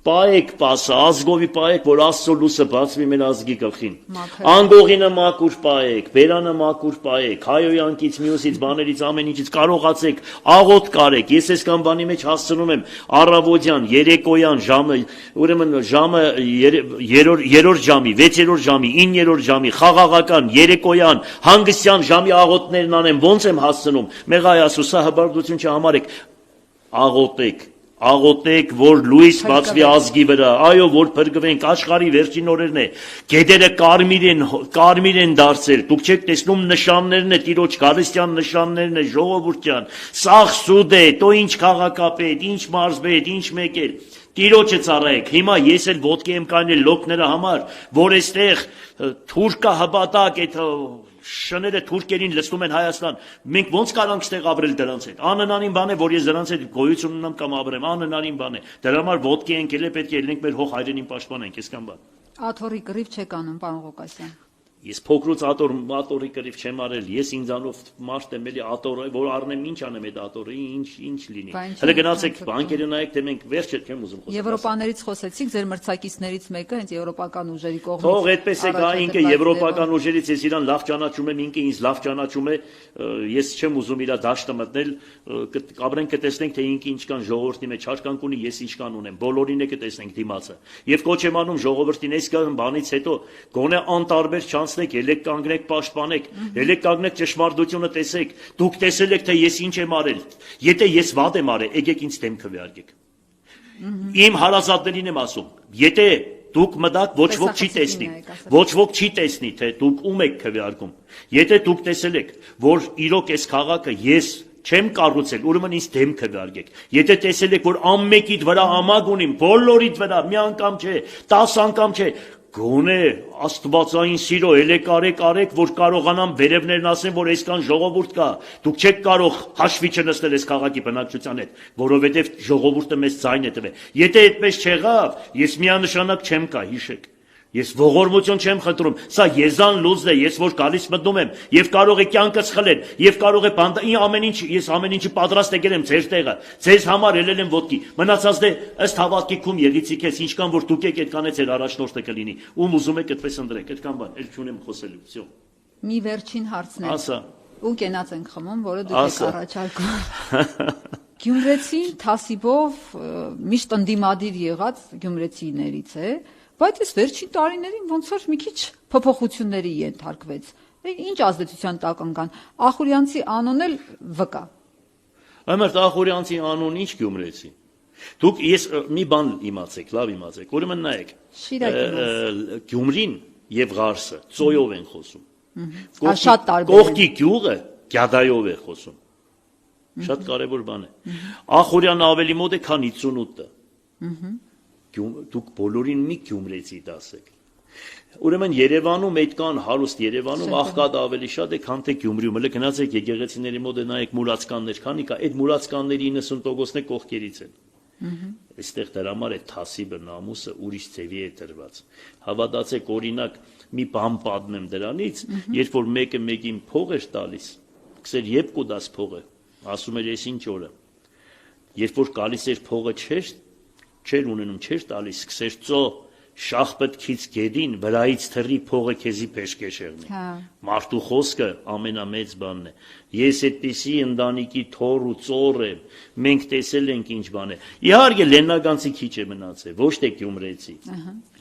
Պայեք պասը, ազգովի պայեք, որ Աստծո լույսը բացվի մեր ազգի գլխին։ Մաքր։ Անգողինը մաքուր պայեք, բերանը մաքուր պայեք, հայոյանքից, մյուսից, բաներից, ամեն ինչից կարողացեք, աղոտ կարեք։ Ես այս կամ բանի մեջ հասցնում եմ առավոտյան, երեկոյան ժամը, ուրեմն ժամը 3-րդ ժամի, 6-րդ ժամի, 9-րդ ժամի, խաղաղական, երեկոյան, հանգստյան ժամի աղոթներն անեմ, ոնց եմ հասցնում։ Մեղայասու, սա հբարդություն չհամարեք, աղոթեք, որ լույս բացվի ազգի վրա, այո, որ փրկվենք, աշխարհի վերջին օրերն է, գետերը կարմիր են դարձել, դուք չեք տեսնում նշաններն է, Տիրոջ քարիստյան նշաններն է, ժողովուրդյան, սաղ սուդ է, տո ինչ քաղաքապետ, ինչ մարզպետ, ինչ մեկ էլ, Տիրոջը ծառայեք, հիմա ես էլ ոտքի եմ կայնել լոկները համար, որ այստեղ թուրքա հպատակ, այդ շները թուրքերին լցնում են Հայաստան, մենք ոնց կարանք ստեղ ապրել դրանց հետ, անհնարին բան է, որ ես դրանց հետ գոյություն ունեմ կամ ապրեմ, անհնարին բան է, դրա համար ոտքի ենք ելել, պետք է ելնենք մեր հող հայրենին պաշտպանենք, այս կամ բան։ Աթոռի կռիվ չեք անում, պարոն Ղուկասյան։ Ես փոքրուց աթոռի կռիվ չեմ արել, ես ինձանով մարդ եմ էլի աթոռը, որ առնեմ ինչ անեմ այդ աթոռը, ինչ լինի։ Հələ գնացեք բանկերը նայեք, թե մենք վերջը չեմ ուզում խոսել։ Եվրոպաներից խոսեցիք, ձեր մրցակիցներից մեկը հենց եվրոպական ուժերի կողմից։ Թող այդպես է գա, ինքը եվրոպական ուժերից ես իրան լավ ճանաչում եմ, ինքը ինձ լավ ճանաչում է, ես չեմ ուզում իր դաշտը մտնել, ապրենք կտեսնենք, թե ինքը ինչքան ժողովրդի մեջ հարկանք ունի, ես ինչքան ունեմ, բոլորին է կտեսնենք դիմացը։ Եվ կոչ եմ անում ժողովրդին այս բանից հետո գոնե անտարբեր չանցնեք, ելեք կանգնեք պաշտպանեք, ելեք կանգնեք ճշմարտությունը տեսեք, դուք տեսել եք, թե ես ինչ եմ արել, եթե ես վատ եմ արել, եկեք ինձ դեմ քվեարկեք։ Իմ հարազատներին եմ ասում, եթե դուք մտակ ոչ ոք չի տեսնի, թե դուք ում եք քվեարկում, եթե դուք տեսել եք, որ իրոք այս քաղաքը ես չեմ կառուցել, ուրեմն ինձ դեմ քվեարկեք։ Եթե տեսել եք, որ ամմեկիդ վրա ամագ ունիմ, բոլորիդ վրա մի անգամ չէ, 10 անգամ չէ, գոնե աստվածային սիրո ելեք արեք, որ կարողանամ վերևներն ասեն, որ այսքան ժողովուրդ կա, դուք չեք կարող հաշվի չնստել այս քաղաքի բնակչության հետ, որովհետև ժողովուրդը մեզ ձայն է տվել։ Եթե այդպես չեղավ, ես միանշանակ չեմ կա, հիշեք։ Ես ողորմություն չեմ խնդրում, սա եզան լուծն է, ես որ գալիս մտնում եմ, եւ կարող է կյանքս խլել, եւ կարող է ես ամեն ինչի պատրաստ եկել եմ ձեր տեղը, ձեզ համար ելել եմ ոտքի, մնացածն է ըստ հավատքիքում եղիցիք ես, ինչքան որ դուք եք այդքան է ձեր առաջնորդը կլինի, ում ուզում եք այդպես ընտրեք, այդքան բան, էլ չունեմ խոսելու, всё։ Մի վերջին հարցն է։ Ասա։ Ու կենաց ենք խմում, որը դուք եք առաջարկում։ Գյումրեցին թասիբով միշտ ընդդիմադիր եղած գյումրեցիներից է, բայց այս վերջին տարիներին ոնց որ մի քիչ փոփոխությունների ենթարկվեց։ Ինչ ազդեցության տակ ընկան։ Ախուրյանցի անուն էլ վկա։ Այմերտ Ախուրյանցի անուն ինչ գյումրեցի։ Դուք ես մի բան իմացեք, լավ իմացեք։ Ուրեմն նայեք։ Գյումրին եւ Ղարսը ծոյով են խոսում։ Շատ տարբեր։ Կողքի գյուղը գյադայով է խոսում։ Շատ կարևոր բան է։ Ախուրյանը ավելի մոտ է, քան 58-ը։ Դուք բոլորին մի գյումրեցի դասեք։ Ուրեմն Երևանում այդքան հարուստ Երևանում աղքատը ավելի շատ է, քան թե Գյումրիում։ Հələ գնացեք եկեղեցիների մոտ նայեք մուրացկաններ, քանի կա, այդ մուրացկանների 90%-ն է կողքերից են։ Այստեղ դրա համար է թասիբը նամուսը ուրիշ ձևի է տրված։ Հավատացեք, օրինակ մի բան պատմեմ դրանից, երբ որ մեկը մեկին փող էր տալիս, քսեր երբ կուտաս փողը, ասում էր ես ինչ օրը։ Երբ որ գալիս էր փողը չէր ունենում, չէր տալիս, սկսեր ծո շախպտքից գեդին վրայից թռի փողը քեզի փեշկեշերն է։ Մարդու խոսքը ամենամեծ բանն է։ Ես այդպիսի ընտանիքի թոր ու ծոր եմ, մենք տեսել ենք ինչ բան է։ Իհարկե Լեննականցի քիչ է մնացել, ոչ թե Գյումրեցի։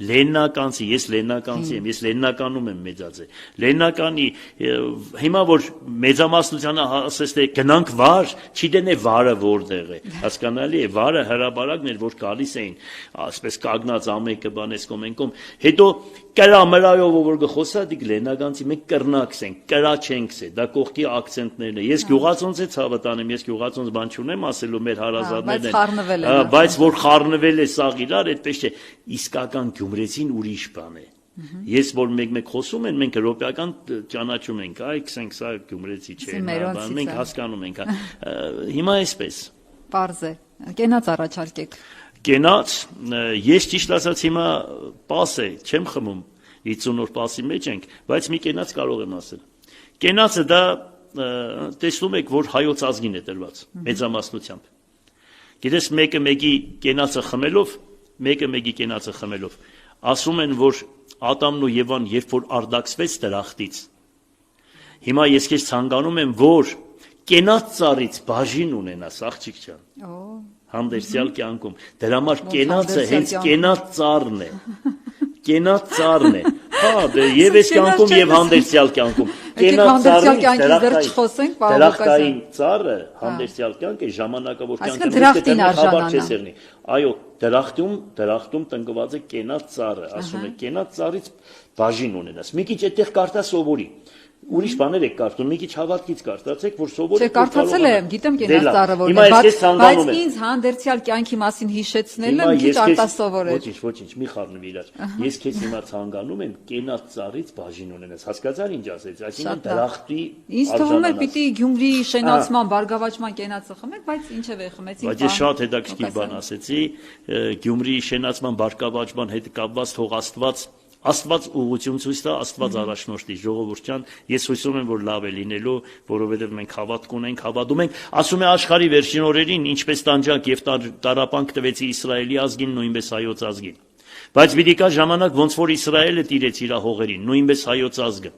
Լեննականցի, ես Լեննականցի եմ, ես Լեննականում եմ մեծացել։ Լեննականի հիմա որ մեծամասնությանը ասես թե գնանք վար, չի դենե վարը որտեղ է։ Հասկանալի է, վարը հրաբարակն էր, որ գալիս էին, ասպես կագնած ամեկը բանես կոմենկոմ։ Հետո կրամրայով որ գխոսա դիք Լեննականցի մենք կրնակս ենք, կրաչենքս է, դա կողքի ակցենտներն է։ Ես գյուղացոնց է ցավը տանեմ, ես գյուղացոնց բան չունեմ ասելու մեր հարազատներն են, բայց որ խառնվել է սաղ իրար, այդպես չէ, իսկական գյումրեցին ուրիշ բան է։ Ես որ մեկ խոսում են, մենք ռոպեական ճանաչում ենք, այ քսենք սա գյումրեցի չէ, մենք հասկանում ենք։ Հիմա այսպես։ Պարզ է, կենաց առաջարկեք։ Կենաց, ես ճիշտ ասած հիմա պաս է, չեմ խմում, 50 օր պասի մեջ ենք, բայց մի կենաց կարող եմ ասել։ Կենացը դա տեսնում եք, որ հայոց ազգին է տրված, մեծամասնությամբ։ Գիտես մեկը մեկի կենացը խմելով մեկը մեկի կենացը խմելով, ասում են, որ Ադամն ու Եվան երբ որ արդակցվեց դրախտից, հիմա ես քեզ ցանկանում եմ, որ կենաց ծառից բաժին ունենաս, աղջիկ ջան, հանդերձյալ կյանքում, դրա համար կենացը հենց կենաց ծառն է, կենաց ծառն է, հա, եւ այս կյանքում եւ հանդերձյալ կյանքում, կենաց ծառի դրախտային ծառը հանդերձյալ կյանք է, ժամանակավոր կյանքը, այո, դրախտում տնկված է կենաց ծառը, ասում է կենաց ծառից բաժին ունենաս, մի քիչ այդտեղ կարդա սովորի, ուրիշ բաներ եք կարդում, մի քիչ հավատքից կարդացեք, որ սովորեք։ Չէ, կարդացել եմ, գիտեմ կենաց ծառը որն է, բայց ինձ հանդերձյալ կյանքի մասին հիշեցնելը մի քիչ արտասովոր է։ Ոչինչ, մի խառնվի իրար։ Ես քեզ հիմա ցանկանում եմ կենաց ծառից բաժին ունենաս։ Հասկացա՞ր ինչ ասեցի, այսինքն դրախտի Ինձ թվում է պիտի Գյումրիի շենացման, բարգավաճման կենացը խմեք, բայց ինչև է խմեցին։ Բայց ես շատ հետաքրքիր բան ասեցի, Գյումրիի շենացման, բարգավաճման հետ կապված թող Աստված ուղղություն ցույց տա, Աստված առաջնորդի, ժողովուրդ ջան, ես հույսում եմ, որ լավ է լինելու, որովհետև մենք հավատք ունենք, հավատում ենք, ասում է աշխարհի վերջին օրերին, ինչպես տանջանք եւ տարապանք տվեցի Իսրայելի ազգին, նույնպես հայոց ազգին։ Բայց պիտի կա ժամանակ, ոնց որ Իսրայելը տիրեց իր հողերին, նույնպես հայոց ազգը։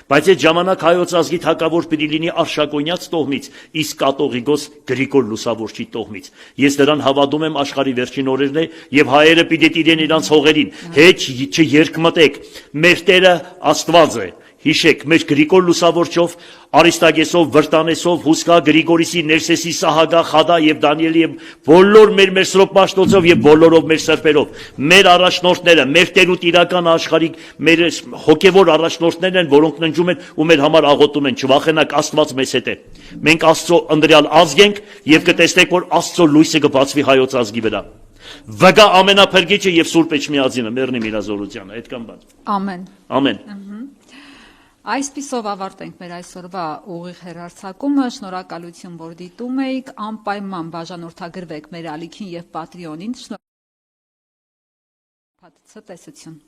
Բայց այդ ժամանակ հայոց ազգի թագավոր պիտի լինի Արշակոնյաց տոհմից, իսկ կատողիկոս Գրիգոր Լուսավորչի տոհմից։ Ես դրան հավատում եմ, աշխարհի վերջին օրերն է եւ հայերը պիտի տիրեն իրանց հողերին։ Հետ չերկմտեք։ Մեր Տերը Աստված է։ Հիշեք, մեր Գրիգոր Լուսավորչով, Արիստագեսով, Վրտանեսով, Հուսկա, Գրիգորիսի, Ներսեսի, Սահագա, Խադա եւ Դանիելի եւ բոլոր մեր Սրոպ Մաշտոցով եւ բոլորով մեր սրբերով, մեր առաջնորդները, մեր Տեր ու Տիրական աշխարհիկ, մեր հոգեվոր առաջնորդներն են, որոնք ննջում են ու մեր համար աղոթում են, չվախենաք, Աստված մեզ հետ է։ Մենք Աստծո ընտրյալ ազգ ենք եւ կտեսնեք, որ Աստծո լույսը կբացվի հայոց ազգի վրա։ Վգա ամենափրկիչը եւ Սուրբ Էջմիածինը, մեռնի իրազորությանը, այդքան բան։ Ամեն։ Ամեն։ Այսպիսով ավարտենք մեր այսօրվա ուղիղ հեռարձակումը, շնորհակալություն, որ դիտում էիք, անպայման բաժանորդագրվեք մեր ալիքին եւ Patreon-ին, շնորհակալություն։